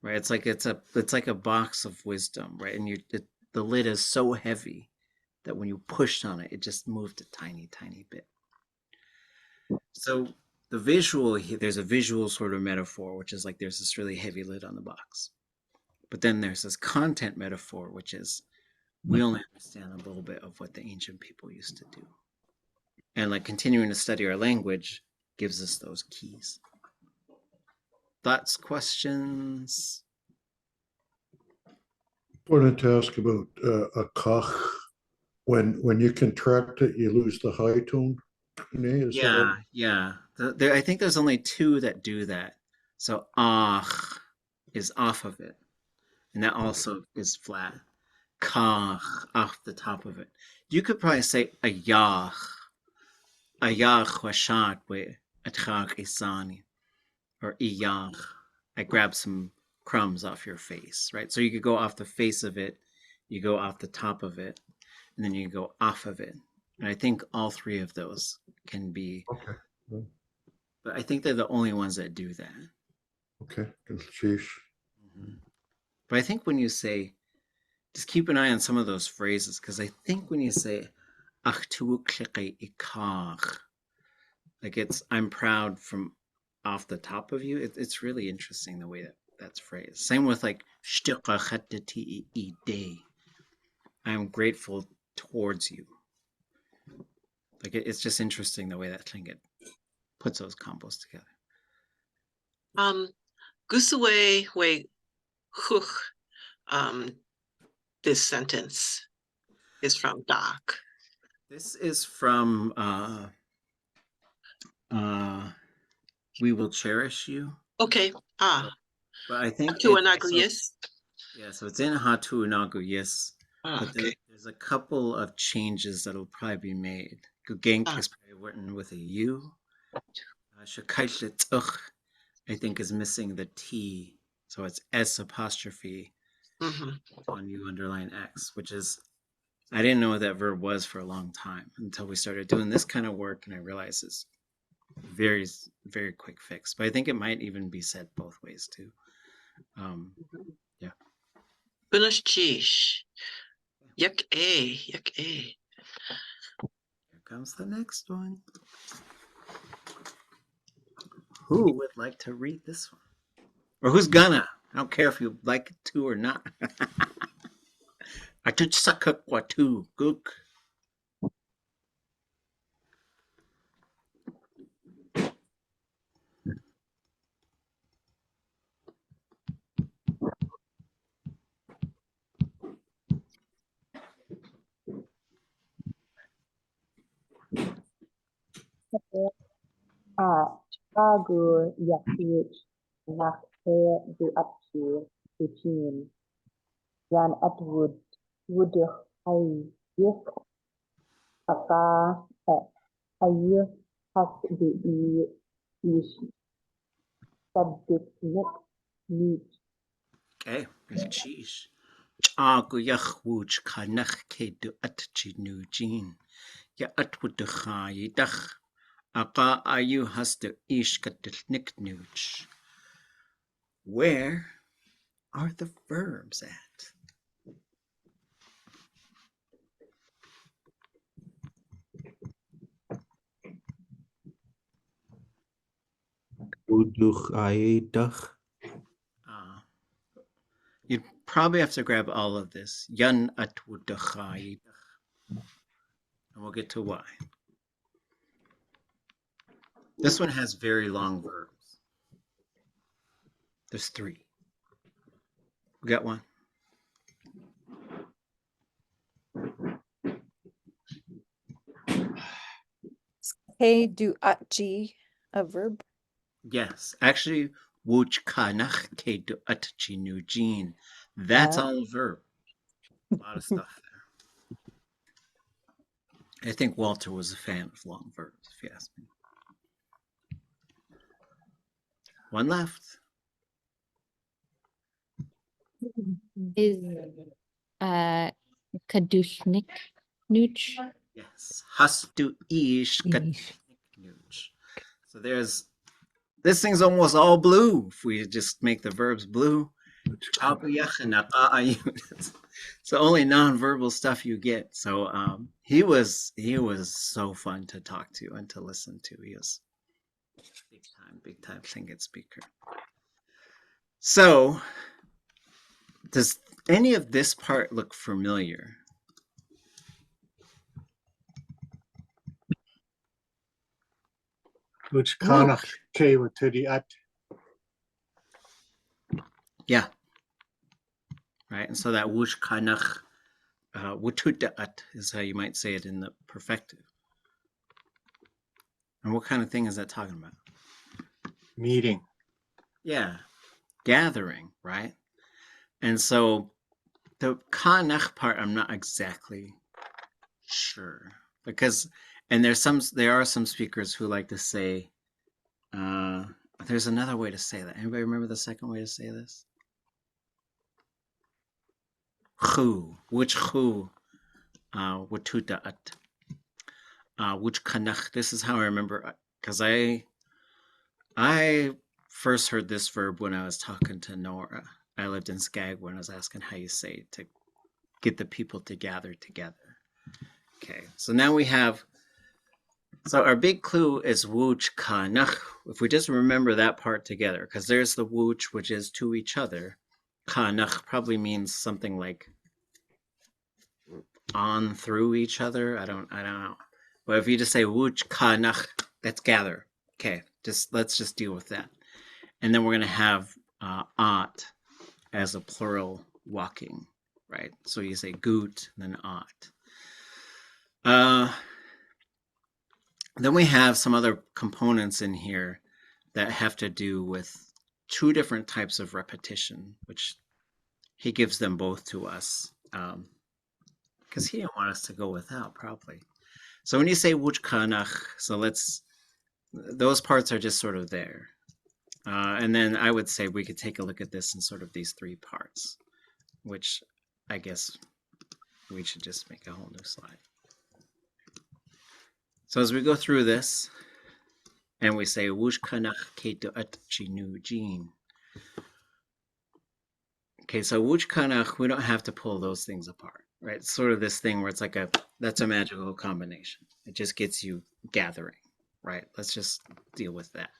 Right? It's like a box of wisdom, right? And the lid is so heavy that when you pushed on it, it just moved a tiny, tiny bit. So the visual, there's a visual sort of metaphor, which is like there's this really heavy lid on the box. But then there's this content metaphor, which is we only understand a little bit of what the ancient people used to do. And like continuing to study our language gives us those keys. Thoughts, questions? Wanted to ask about a kach. When you contract it, you lose the high tone. Yeah. I think there's only two that do that. So ach is off of it. And that also is flat. Kach, off the top of it. You could probably say ayach. Ayach washat with atchak isani. Or iyach. I grabbed some crumbs off your face, right? So you could go off the face of it, you go off the top of it, and then you go off of it. And I think all three of those can be, Okay. but I think they're the only ones that do that. Okay. Sheesh. But I think when you say, just keep an eye on some of those phrases, because I think when you say ʼatudli.átk, like I'm proud from off the top of you, it's really interesting the way that's phrased. Same with like I'm grateful towards you. Like it's just interesting the way that Tlingit puts those combos together. Gusuwe we Wooch, this sentence is from Doc. This is from We Will Cherish You. Okay. But I think To it's an also, yes. yeah, so it's in Hatu'unagu, yes. But Okay. there's a couple of changes that'll probably be made. Gugenk Ah. is probably written with a U. Shakaitlitz'ch, I think, is missing the T. So it's S apostrophe on U underline X, which is, I didn't know what that verb was for a long time until we started doing this kind of work, and I realized it's very, very quick fix. But I think it might even be said both ways too. Yeah. Yagyee. Yagyee. Here comes the next one. Who would like to read this one? Or who's gonna? I don't care if you like it to or not. Atutsakak gook. Chicago yagyee nach ʼaduwóos'i routine. Jan Atwood ʼaduwóos'i yagyee ʼaduwóos'i daadunéiyi. Okay, there's cheese. T'aawáḳ Wooch kanach kedu atchinujin. Ya atwuduchai dach. Aka ayu hastu ishkatilniknuch. Where are the verbs at? ʼaduwóos'i. You'd probably have to grab all of this. Yan atwuduchai. And we'll get to why. This one has very long verbs. There's three. We got one. ʼaduwóos'i, a verb. Yes, actually, Wooch kanach kedu atchinujin. That's all a verb. A lot of stuff there. I think Walter was a fan of long verbs, if you ask me. One left. Is ḳudushée. Yes. Hastu ishkatiknuch. So there's, this thing's almost all blue if we just make the verbs blue. It's the only non-verbal stuff you get. So he was so fun to talk to and to listen to. He was big time Tlingit speaker. So does any of this part look familiar? Which kanach ke ʼatudli.átk. Yeah. Right. And so that wooch kanach ʼatudli.átk is how you might say it in the perfective. And what kind of thing is that talking about? Meeting. Yeah. Gathering, right? And so the kanach part, I'm not exactly sure. Because, and there are some speakers who like to say, there's another way to say that. Anybody remember the second way to say this? Which ʼatudli.átk. Wooch kanach. This is how I remember, because I first heard this verb when I was talking to Nora. I lived in Skag when I was asking how you say to get the people to gather together. Okay, so now we have, so our big clue is wooch kanach. If we just remember that part together, because there's the wooch, which is to each other. Kanach probably means something like on through each other. I don't know. But if you just say wooch kanach, that's gather. Okay, let's just deal with that. And then we're gonna have ʻat as a plural walking, right? So you say goot, then ʻat. Then we have some other components in here that have to do with two different types of repetition, which he gives them both to us, because he didn't want us to go without, probably. So when you say wooch kanach, so those parts are just sort of there. And then I would say we could take a look at this in sort of these three parts, which I guess we should just make a whole new slide. So as we go through this, and we say wooch kanach ke t'aawáḳ nu jin. Okay, so wooch kanach, we don't have to pull those things apart, right? It's sort of this thing where it's like that's a magical combination. It just gets you gathering, right? Let's just deal with that.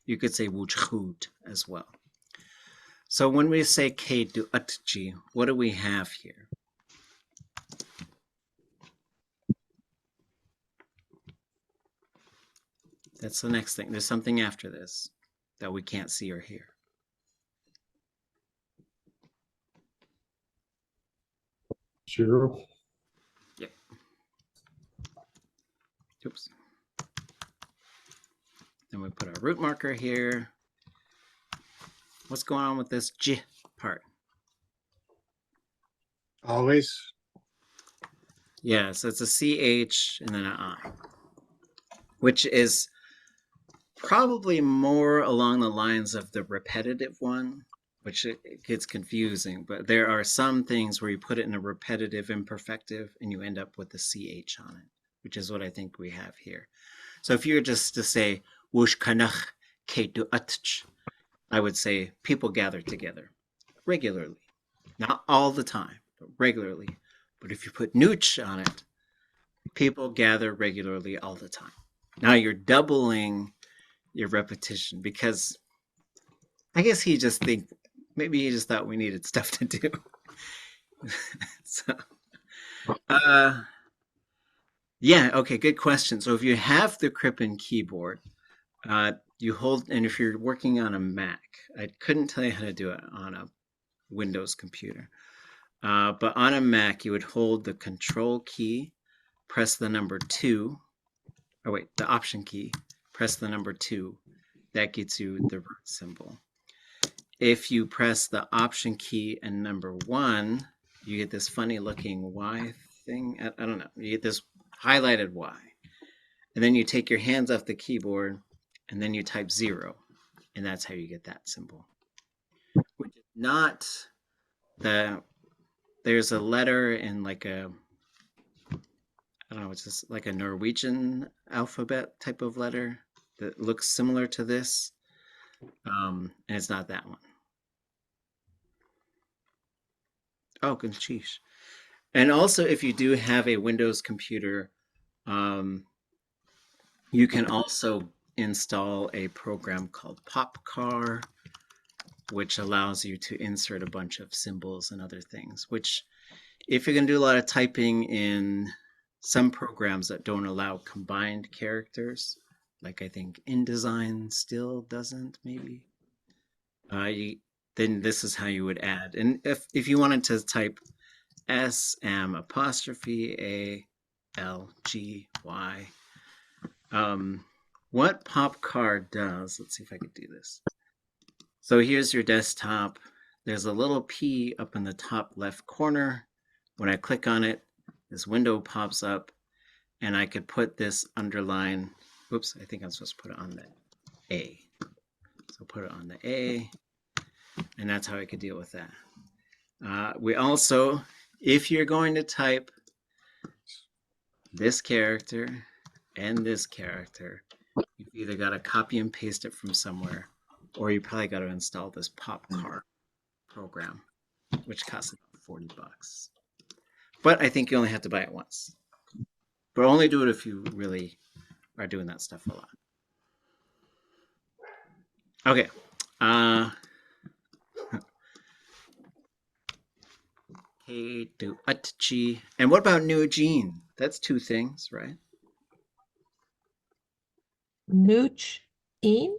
You could say wooch chud as well. So when we say ke t'aawáḳ, what do we have here? That's the next thing. There's something after this that we can't see or hear. Zero. Yep. Oops. Then we put our root marker here. What's going on with this j part? Always. Yeah, so it's a ch and then an I, which is probably more along the lines of the repetitive one, which it gets confusing, but there are some things where you put it in a repetitive imperfective and you end up with the ch on it, which is what I think we have here. So if you were just to say wooch kanach ke t'aawáḳ, I would say people gather together regularly, not all the time, but regularly. But if you put nooch on it, people gather regularly all the time. Now you're doubling your repetition, because I guess maybe he just thought we needed stuff to do. So, yeah, okay, good question. So if you have the Crippen keyboard, you hold, and if you're working on a Mac, I couldn't tell you how to do it on a Windows computer. But on a Mac, you would hold the Control key, press the number 2, oh wait, the Option key, press the number 2. That gets you the root symbol. If you press the Option key and number 1, you get this funny looking Y thing. I don't know. You get this highlighted Y. And then you take your hands off the keyboard and then you type 0. And that's how you get that symbol. Which is not there's a letter in like I don't know, it's just like a Norwegian alphabet type of letter that looks similar to this. And it's not that one. Oh, good sheesh. And also, if you do have a Windows computer, you can also install a program called PopCar, which allows you to insert a bunch of symbols and other things, which if you're going to do a lot of typing in some programs that don't allow combined characters, like I think InDesign still doesn't, maybe, then this is how you would add. And if you wanted to type SM''ALGY, what PopCar does, let's see if I could do this. So here's your desktop. There's a little P up in the top left corner. When I click on it, this window pops up, and I could put this underline. Oops, I think I'm supposed to put it on the A. So put it on the A, and that's how I could deal with that. We also, if you're going to type this character, and this character, you've either got to copy and paste it from somewhere, or you probably got to install this popcar program, which costs about $40. But I think you only have to buy it once. But only do it if you really are doing that stuff a lot. Okay. ʼatudli.átk. And what about new gene? That's two things, right? Nooch in?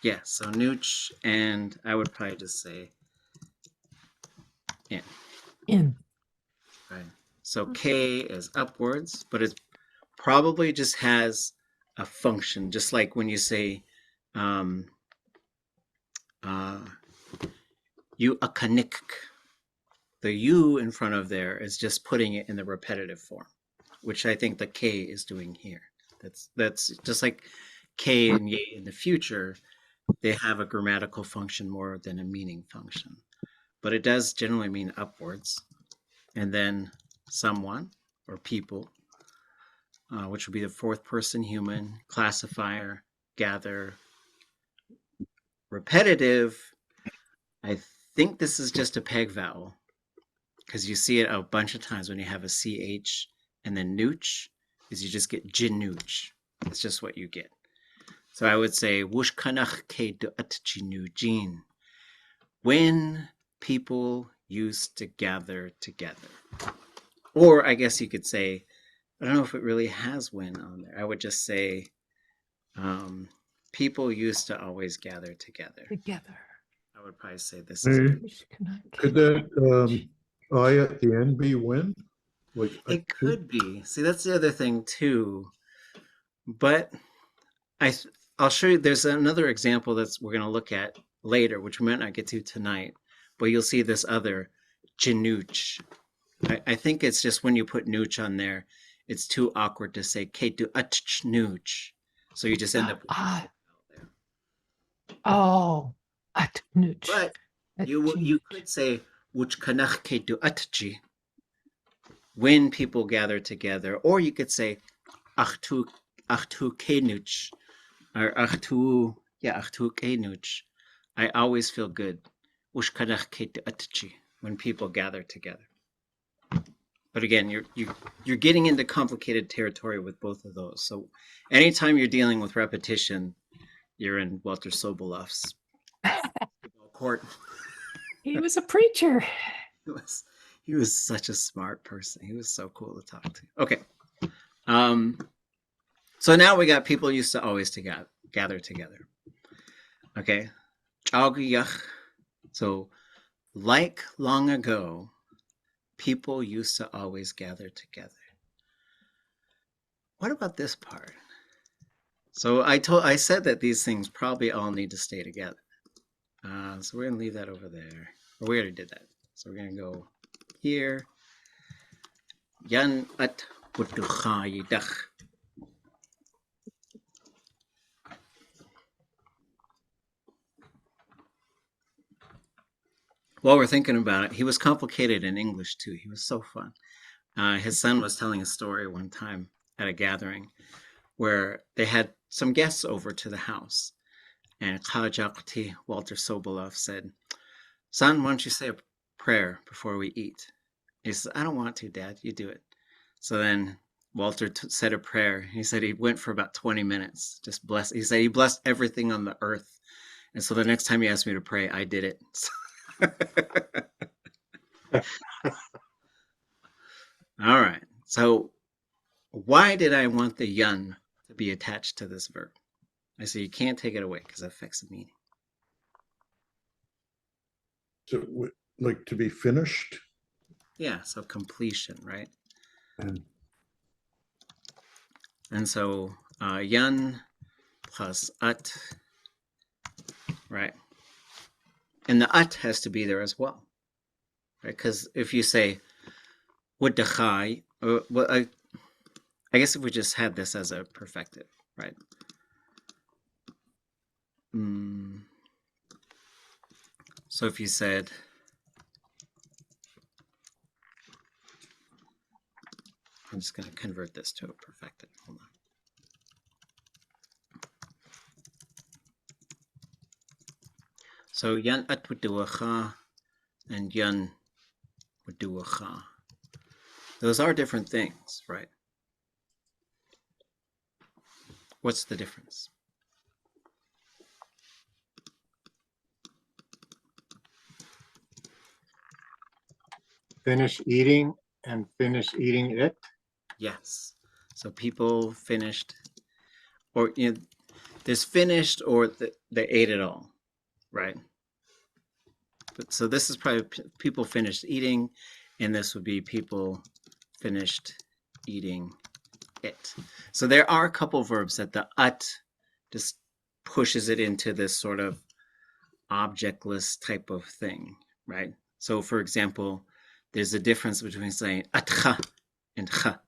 Yeah, so nooch, and I would probably just say in. In. Right. So K is upwards, but it probably just has a function, just like when you say you akanik. The U in front of there is just putting it in the repetitive form, which I think the K is doing here. That's just like K and ye in the future, they have a grammatical function more than a meaning function. But it does generally mean upwards. And then someone or people, which would be the fourth person human, classifier, gather, repetitive. I think this is just a peg vowel, because you see it a bunch of times when you have a CH and then nooch, is you just get jinooch. It's just what you get. So I would say wooch kanach ke ʼatudli. When people used to gather together. Or I guess you could say, I don't know if it really has when on there. I would just say people used to always gather together. Together. I would probably say this is. Could that I at the end be when? Like It could be. See, that's the other thing too. But I'll show you. There's another example that's we're going to look at later, which we might not get to tonight. But you'll see this other jinooch. I think it's just when you put nooch on there, it's too awkward to say ʼatudli.átk. So you just end up. Oh, ʼatudli. But you could say wooch kanach ke ʼatudli when people gather together, or you could say ʼachtu kenuch or ʼachtu kenuch. I always feel good. Wooch kanach ke ʼatudli when people gather together. But again, you're getting into complicated territory with both of those. So anytime you're dealing with repetition, you're in Walter Sobolov's court. He was a preacher. He was such a smart person. He was so cool to talk to. Okay. So now we got people used to always gather together. Okay. So like long ago, people used to always gather together. What about this part? So I said that these things probably all need to stay together. So we're going to leave that over there. Or we already did that. So we're going to go here. Yan at ʼatudli. While we're thinking about it, he was complicated in English too. He was so fun. His son was telling a story one time at a gathering where they had some guests over to the house. And Walter Sobolov said, "Son, why don't you say a prayer before we eat?" He says, "I don't want to, Dad. You do it." So then Walter said a prayer. He said he went for about 20 minutes. Just blessed. He said he blessed everything on the earth. And so the next time he asked me to pray, I did it. All right. So why did I want the yun to be attached to this verb? I said you can't take it away because it affects the meaning. So, like to be finished? Yeah, so completion, right? And so yun plus ut, right? And the ut has to be there as well, right? Because if you say wadachai, well, I guess if we just had this as a perfective, right? So if you said just going to convert this to a perfected. Hold on. So yan ʼatudwóos'i and yan ʼaduwóos'i. Those are different things, right? What's the difference? Finish eating and finish eating it. Yes. So people finished, or there's finished or they ate it all, right? But so this is probably people finished eating, and this would be people finished eating it. So there are a couple verbs that the ʼat just pushes it into this sort of objectless type of thing, right? So for example, there's a difference between saying ʼatcha and cha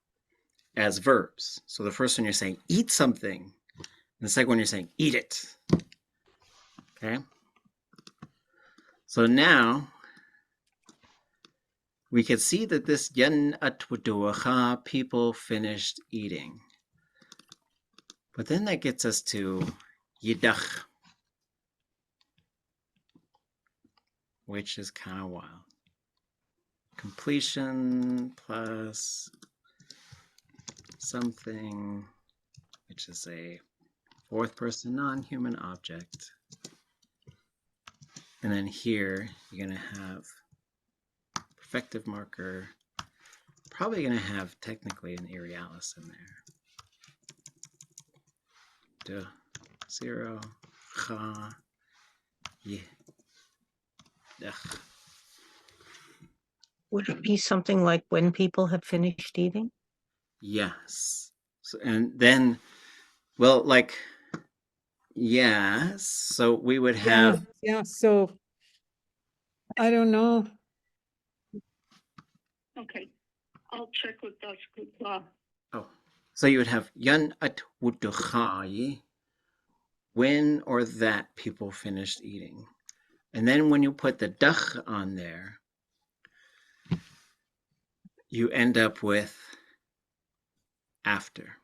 as verbs. So the first one you're saying eat something, and the second one you're saying eat it. Okay? So now we can see that this yan ʼatudwóos'i, people finished eating. But then that gets us to yidach, which is kind of wild. Completion plus something, which is a fourth person non-human object. And then here, you're going to have perfective marker, probably going to have technically an Irialis in there. Duh, 0, cha, ye, dach. Would it be something like when people have finished eating? Yes. So, and then, well, like, yes. So we would have. Yeah, so I don't know. Okay, I'll check with Dutch. Oh, so you would have yan ʼatudwóos'i, when or that people finished eating. And then when you put the dach on there, you end up with after.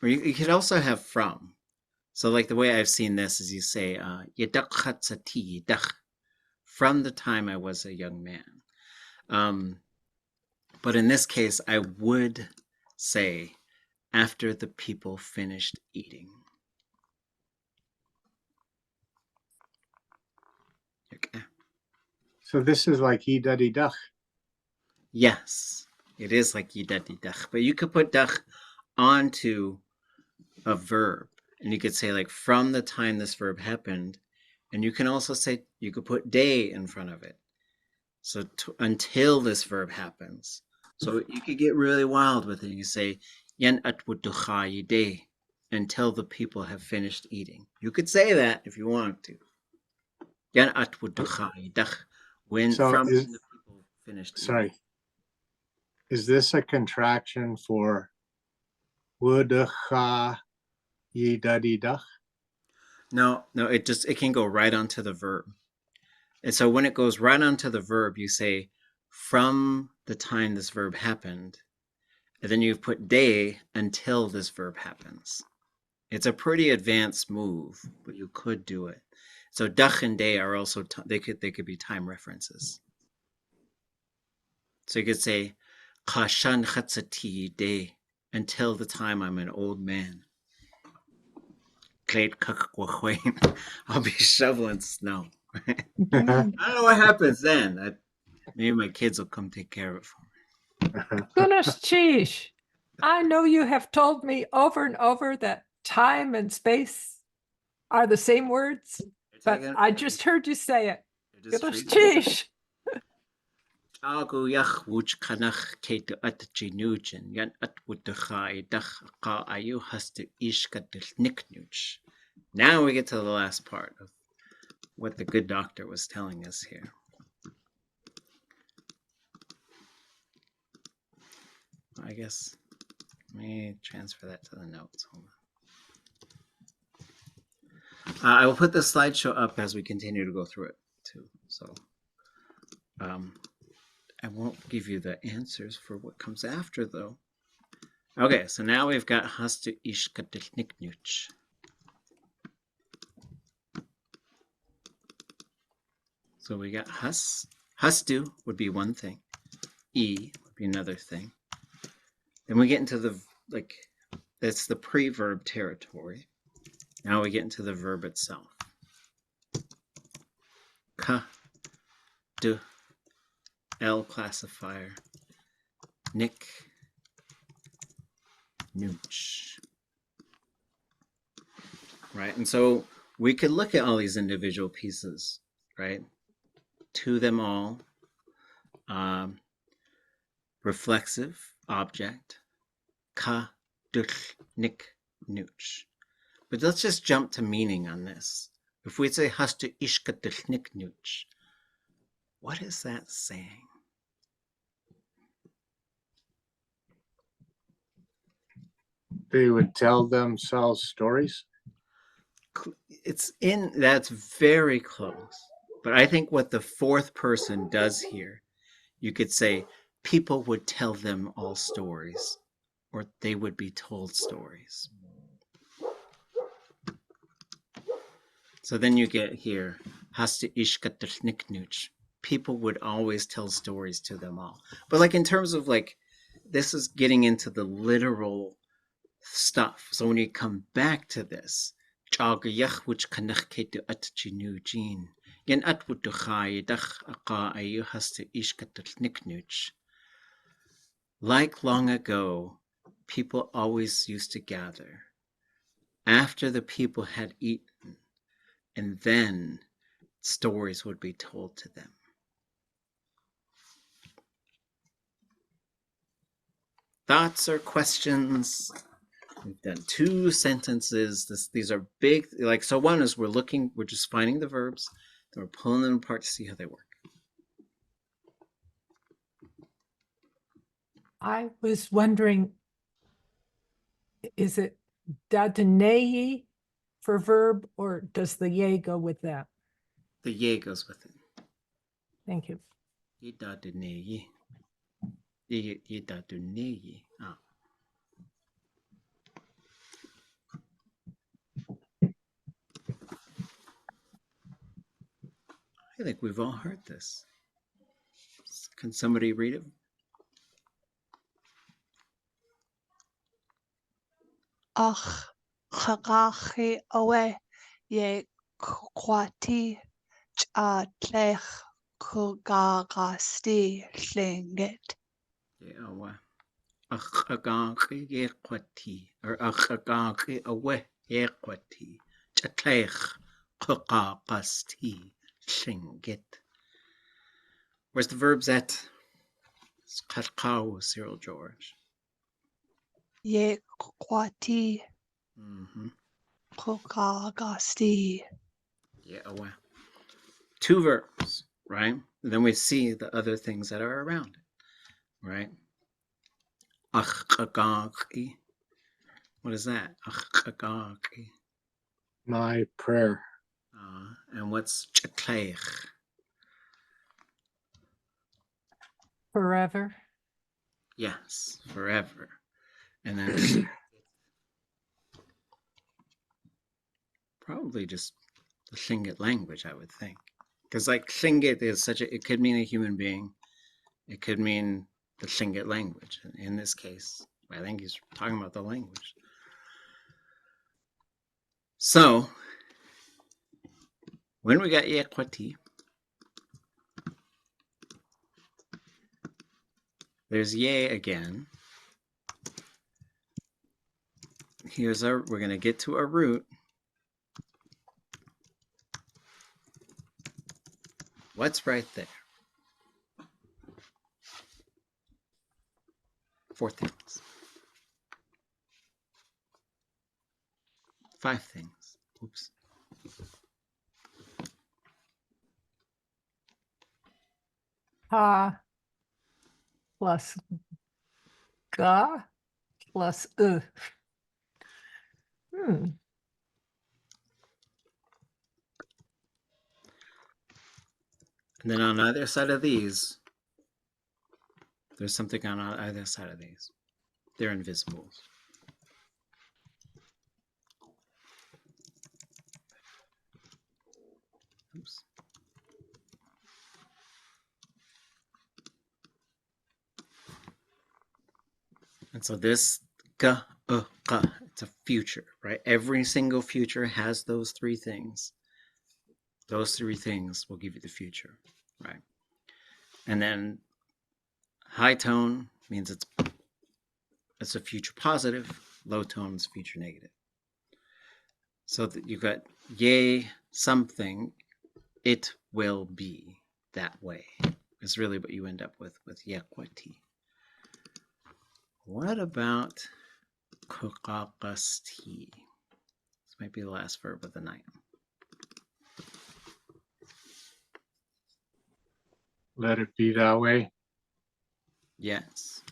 Or you could also have from. So like the way I've seen this is you say, yadach chatzati yidach, from the time I was a young man. But in this case, I would say after the people finished eating. Okay. So this is like idadidach. Yes, it is like yidadidach, but you could put dach onto a verb, and you could say like from the time this verb happened, and you can also say you could put day in front of it. So until this verb happens. So you could get really wild with it. You say yan ʼatudwóos'i day, until the people have finished eating. You could say that if you want to. Yan ʼatudwóos'i dach, when So from is- when the people finished Sorry. eating. Is this a contraction for woocha yidadidach? No, it can go right onto the verb. And so when it goes right onto the verb, you say from the time this verb happened, and then you put day until this verb happens. It's a pretty advanced move, but you could do it. So dach and day are also they could be time references. So you could say kashan chatzati day, until the time I'm an old man. I'll be shoveling snow. I don't know what happens then. Maybe my kids will come take care of it for me. Ḥudushée, I know you have told me over and over that time and space are the same words, but I just heard you say it. Ḥudushée. T'aawáḳ Wooch kanach ketu atjinuchen yan atwuduchai dach ka ayu hastu ishkatil niknuch. Now we get to the last part of what the good doctor was telling us here. I guess let me transfer that to the notes. Hold on. I will put the slideshow up as we continue to go through it too. So I won't give you the answers for what comes after, though. Okay, so now we've got hastu ishkatilniknuch. So we got hastu would be one thing. E would be another thing. Then we get into the, like, that's the pre-verb territory. Now we get into the verb itself. Ka, du, L classifier, nick, nooch. Right, and so we could look at all these individual pieces, right? To them all, reflexive object, ka, duch, nick, nooch. But let's just jump to meaning on this. If we say hastu ishka duch, nick, nooch, what is that saying? They would tell themselves stories. That's very close. But I think what the fourth person does here, you could say people would tell them all stories, or they would be told stories. So then you get here, hastu ishka duch, nick, nooch. People would always tell stories to them all. But like in terms of like, this is getting into the literal stuff. So when you come back to this, which like long ago, people always used to gather after the people had eaten, and then stories would be told to them. Thoughts or questions? We've done 2 sentences. These are big. Like, so one is we're just finding the verbs, then we're pulling them apart to see how they work. I was wondering, is it daadunéiyi for verb, or does the ye go with that? The ye goes with it. Thank you. Daadunéiyi. Daadunéiyi. Ah. I think we've all heard this. Can somebody read it? Ach, chagachi awe ye kwati tléixʼ kugagasti llingit. Awa. Achagachi yekwati. Or achagachi awe yekwati. Tléixʼ kugagasti llingit. Where's the verbs at? It's Katkau, Cyril George. Ye kwati kugagasti. Yeah, well. 2 verbs, right? And then we see the other things that are around it, right? Achagachi. What is that? Achagachi. My prayer. And what's tléixʼ? Forever. Yes, forever. And then probably just the Tlingit language, I would think. Because like Tlingit is it could mean a human being. It could mean the Tlingit language. In this case, I think he's talking about the language. So, when we got Yekwati, there's Ye again. We're going to get to our root. What's right there? 4 things. 5 things. Oops. Ha plus ga plus And then on either side of these, There's something on either side of these. They're invisible. Oops. And so this ka, it's a future, right? Every single future has those three things. Those three things will give you the future, right? And then high tone means it's a future positive, low tone is future negative. So that you've got yay something, it will be that way. Is really what you end up with yagyee. What about ʼaduwóos'i? This might be the last verb of the night. Let it be that way. Yes.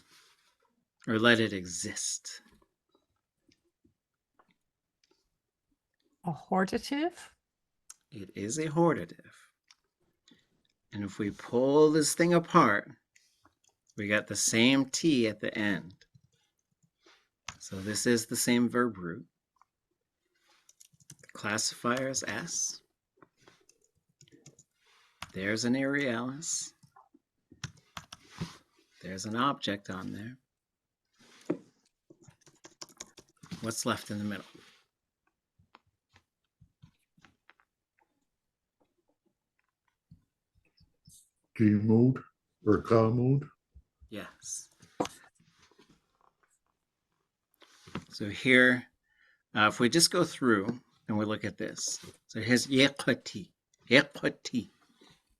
Or let it exist. A hortative? It is a hortative. And if we pull this thing apart, we got the same T at the end. So this is the same verb root. The classifier is S. There's an arealis. There's an object on there. What's left in the middle? G mood or ka mood. Yes. So here, if we just go through and we look at this. So here's yagyee,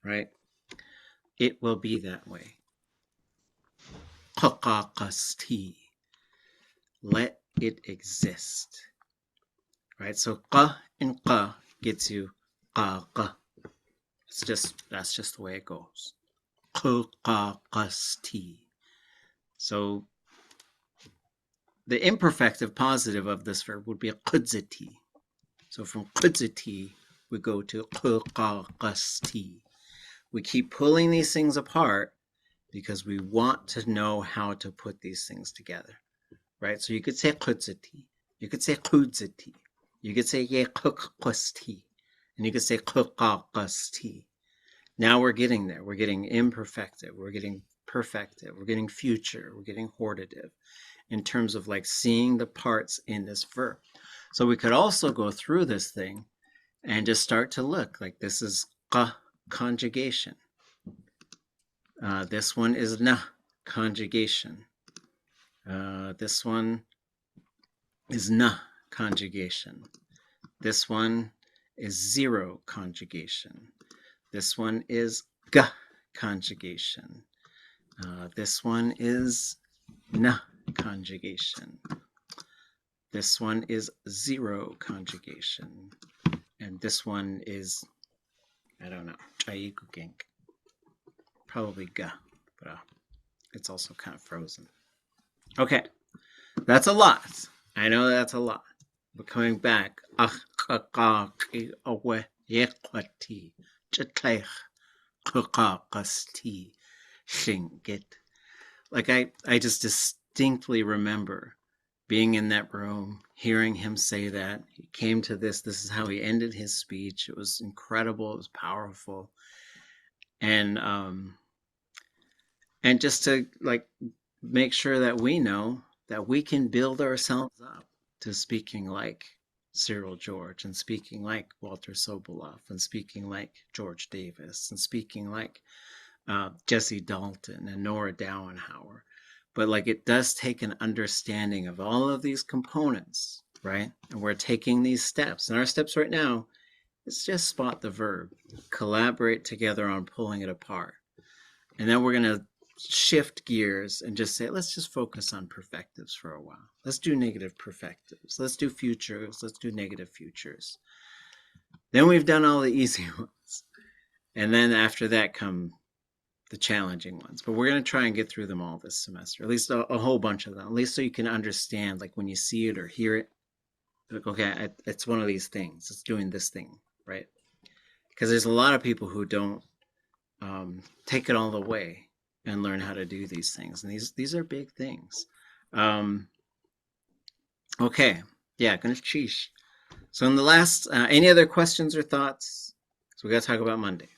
right? It will be that way. ʼaduwóos'i, let it exist. Right? So qa and qa gets you qa. That's just the way it goes. ʼaduwóos'i. So the imperfective positive of this verb would be a ḳudushée. So from ḳudushée, we go to ʼaduwóos'i. We keep pulling these things apart because we want to know how to put these things together, right? So you could say ḳudushée, you could say ḳudushée, you could say yagyee, and you could say ʼaduwóos'i. Now we're getting there. We're getting imperfective. We're getting perfective. We're getting future. We're getting hortative in terms of like seeing the parts in this verb. So we could also go through this thing and just start to look like this is qa conjugation. This one is na conjugation. This one is na conjugation. This one is zero conjugation. This one is ga conjugation. This one is na conjugation. This one is zero conjugation. And this one is, I don't know, ʼaduwóos'i. Probably ga, but it's also kind of frozen. Okay, that's a lot. I know that's a lot. But coming back, tléixʼ, like I just distinctly remember being in that room, hearing him say that. He came to this is how he ended his speech. It was incredible, it was powerful. And just to like make sure that we know that we can build ourselves up to speaking like Cyril George and speaking like Walter Soboleff and speaking like George Davis and speaking like Jesse Dalton and Nora Dowenhauer. But like it does take an understanding of all of these components, right? And we're taking these steps. And our steps right now is just spot the verb, collaborate together on pulling it apart. And then we're going to shift gears and just say, let's just focus on perfectives for a while. Let's do negative perfectives. Let's do futures. Let's do negative futures. Then we've done all the easy ones. And then after that come the challenging ones. But we're going to try and get through them all this semester, at least a whole bunch of them, at least so you can understand, like when you see it or hear it, like, okay, it's one of these things. It's doing this thing, right? Because there's a lot of people who don't take it all the way. and learn how to do these things. And these are big things. Okay, yeah, ʻaduwóos'i. So in the last, any other questions or thoughts? So we got to talk about Monday.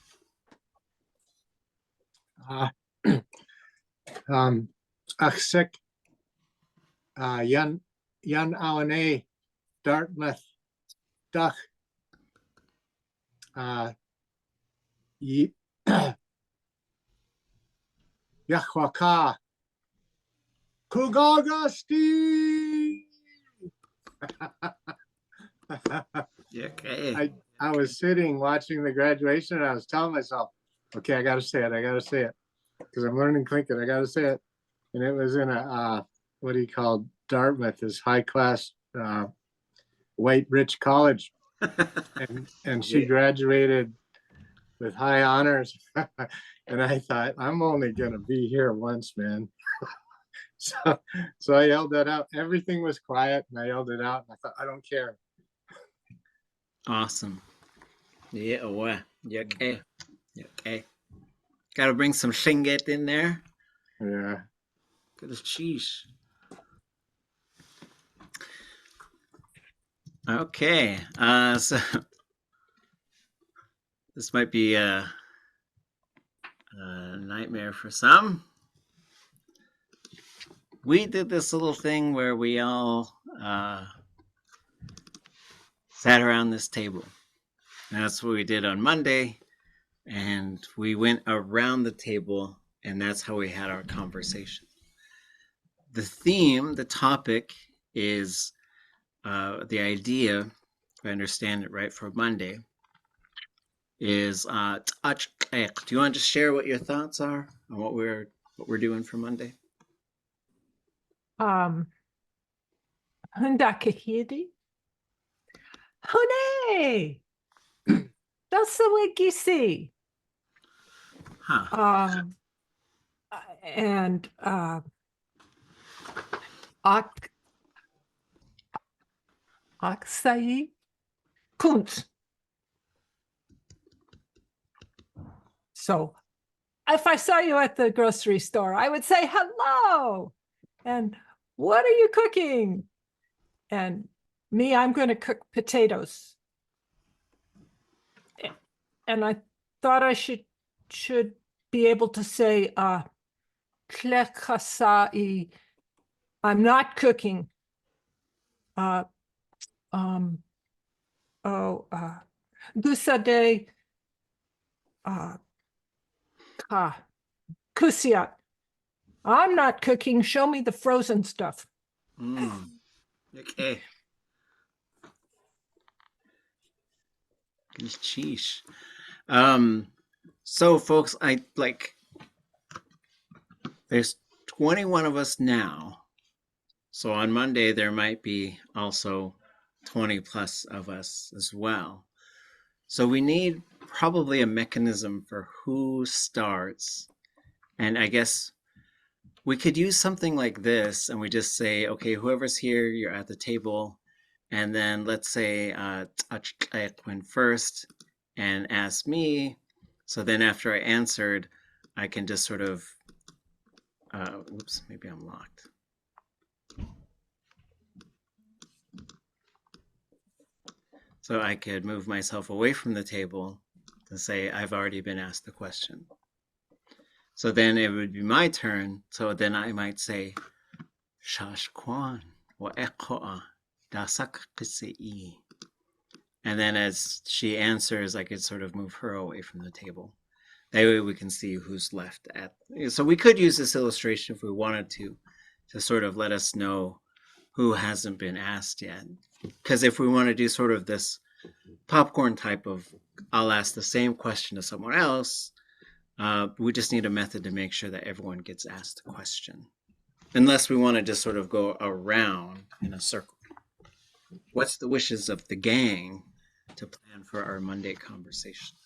Aksik, yan awane, Dartmouth, duck, Yahwaka, Kugagasti. Okay. I was sitting watching the graduation and I was telling myself, okay, I got to say it, because I'm learning Tlingit. I got to say it. And it was in a, what do you call Dartmouth, this high class, white, rich college. and she graduated with high honors. And I thought, I'm only going to be here once, man. So I yelled that out. Everything was quiet and I yelled it out. And I thought, I don't care. Awesome. Yeah, well, yagyee. Got to bring some Tlingit in there. Yeah. ʻaduwóos'i. Okay, so this might be a nightmare for some. We did this little thing where we all sat around this table. And that's what we did on Monday. And we went around the table, and that's how we had our conversation. The theme, the topic is the idea, if I understand it right, for Monday, is T'aawáḳ. Do you want to just share what your thoughts are on what we're doing for Monday? Hundakahidi. Hune. Dusneiyí. Huh. And ʻaduwóos'i kunt. So if I saw you at the grocery store, I would say hello. And what are you cooking? And me, I'm going to cook potatoes. And I thought I should be able to say tléixʼ. I'm not cooking. Dusneiyí. Kusiat. I'm not cooking. Show me the frozen stuff. Okay. Sheesh. So folks, there's 21 of us now. So on Monday, there might be also 20 plus of us as well. So we need probably a mechanism for who starts. And I guess we could use something like this, and we just say, okay, whoever's here, you're at the table. And then let's say T'aawáḳ went first and asked me. So then after I answered, I can just sort of, whoops, maybe I'm locked. So I could move myself away from the table to say, I've already been asked the question. So then it would be my turn. So then I might say, Shashkwan wa ekoa dasak qisei. And then as she answers, I could sort of move her away from the table. That way we can see who's left at. So we could use this illustration if we wanted to sort of let us know who hasn't been asked yet. Because if we want to do sort of this popcorn type of, I'll ask the same question to someone else, we just need a method to make sure that everyone gets asked a question. Unless we want to just sort of go around in a circle. What's the wishes of the gang to plan for our Monday conversation?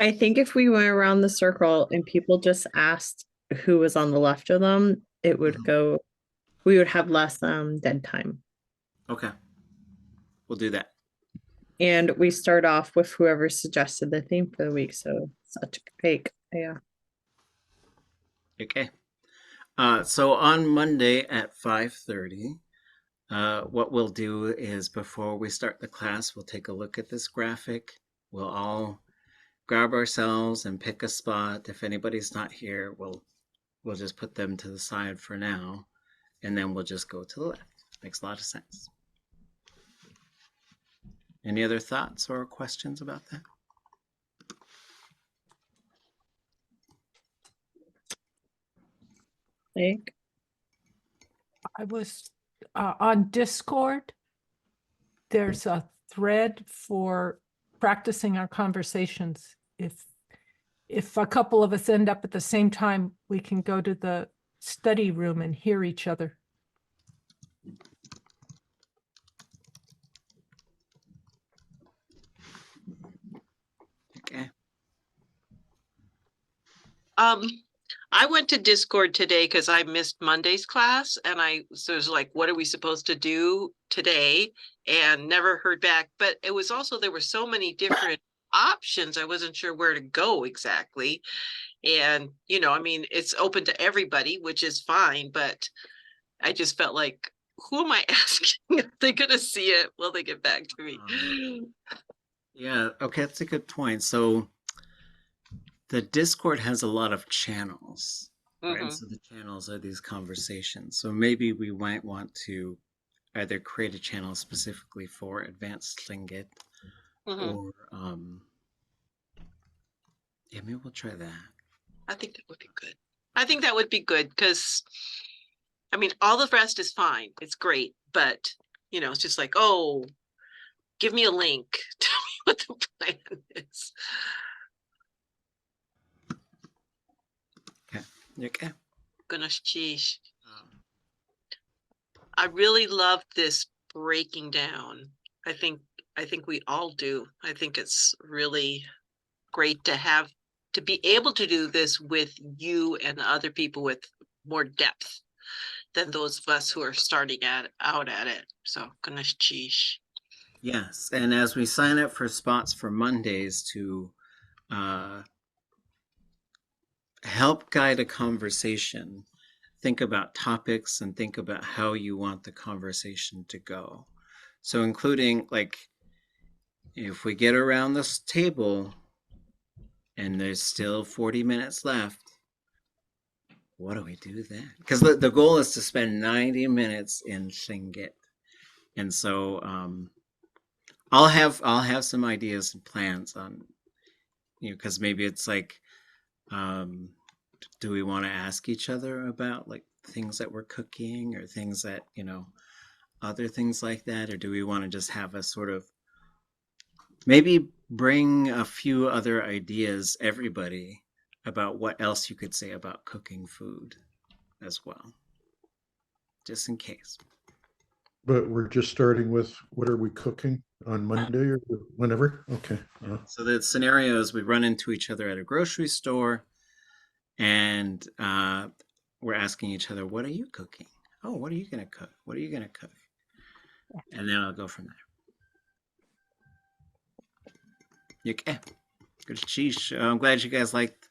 I think if we went around the circle and people just asked who was on the left of them, it would go, we would have less dead time. Okay. We'll do that. And we start off with whoever suggested the theme for the week. So ʼatudli.átk. Yeah. Okay. So on Monday at 5:30, what we'll do is before we start the class, we'll take a look at this graphic. We'll all grab ourselves and pick a spot. If anybody's not here, we'll just put them to the side for now, and then we'll just go to the left. Makes a lot of sense. Any other thoughts or questions about that? Like, I was on Discord. There's a thread for practicing our conversations. If a couple of us end up at the same time, we can go to the study room and hear each other. Okay. I went to Discord today because I missed Monday's class, and so it was like, what are we supposed to do today? And never heard back. But it was also, there were so many different options. I wasn't sure where to go exactly. And, I mean, it's open to everybody, which is fine, but I just felt like, who am I asking? Are they going to see it? Will they get back to me? Yeah, okay, that's a good point. So the Discord has a lot of channels, right? So the channels are these conversations. So maybe we might want to either create a channel specifically for advanced Tlingit, or yeah, maybe we'll try that. I think that would be good. I think that would be good because, I mean, all the rest is fine. It's great, but it's just like, oh, give me a link. Tell me what the plan is. Okay. Ďakujem. I really love this breaking down. I think we all do. I think it's really great to be able to do this with you and other people with more depth than those of us who are starting out at it. So, ďakujem. Yes, and as we sign up for spots for Mondays to help guide a conversation, think about topics and think about how you want the conversation to go. So including, like, if we get around this table and there's still 40 minutes left, what do we do then? Because the goal is to spend 90 minutes in Tlingit. And so I'll have some ideas and plans on, because maybe it's like, do we want to ask each other about like things that we're cooking or things that, other things like that? Or do we want to just have a sort of, maybe bring a few other ideas, everybody, about what else you could say about cooking food as well, just in case. But we're just starting with what are we cooking on Monday or whenever? Okay. So the scenario is we run into each other at a grocery store and we're asking each other, what are you cooking? Oh, what are you going to cook? What are you going to cook? And then I'll go from there. Okay. Good. Sheesh. I'm glad you guys liked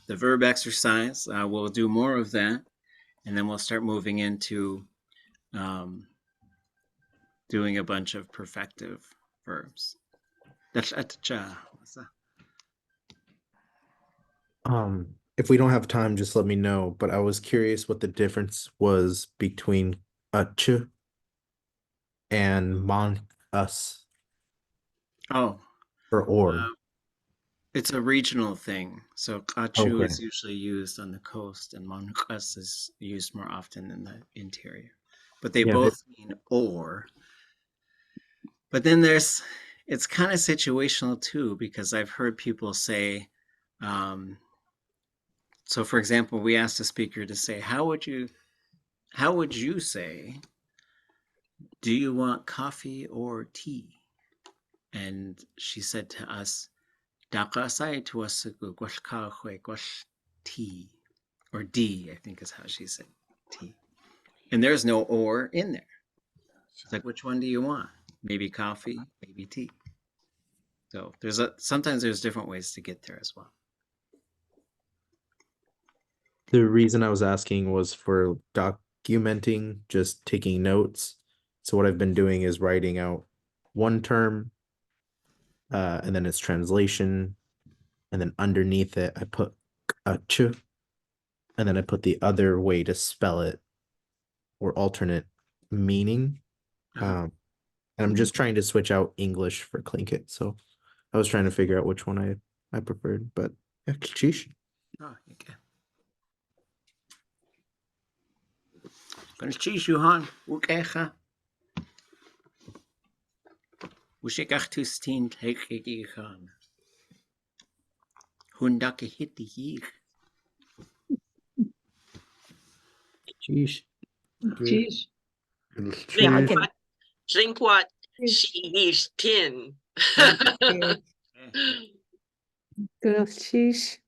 the verb exercise. We'll do more of that. And then we'll start moving into doing a bunch of perfective verbs. If we don't have time, just let me know. But I was curious what the difference was between ch and man us. Oh. Or. It's a regional thing. So ʼachu is usually used on the coast and mankas is used more often in the interior. But they both mean or. But then it's kind of situational too, because I've heard people say, so for example, we asked a speaker to say, how would you say, do you want coffee or tea? And she said to us, tea, or D, I think is how she said tea. And there's no or in there. It's like, which one do you want? Maybe coffee, maybe tea. So sometimes there's different ways to get there as well. The reason I was asking was for documenting, just taking notes. So what I've been doing is writing out one term, and then its translation, and then underneath it I put a ch, and then I put the other way to spell it or alternate meaning. And I'm just trying to switch out English for Tlingit. So I was trying to figure out which one I preferred, but yeah, sheesh. Oh, okay. Gonna cheese you, Han. Woekecha. Woeshikach to steen take it gaan. Hundake hit the year. Sheesh. Jeez. Yeah, I can. Drink what Yes. she is tin. Yeah. Sheesh.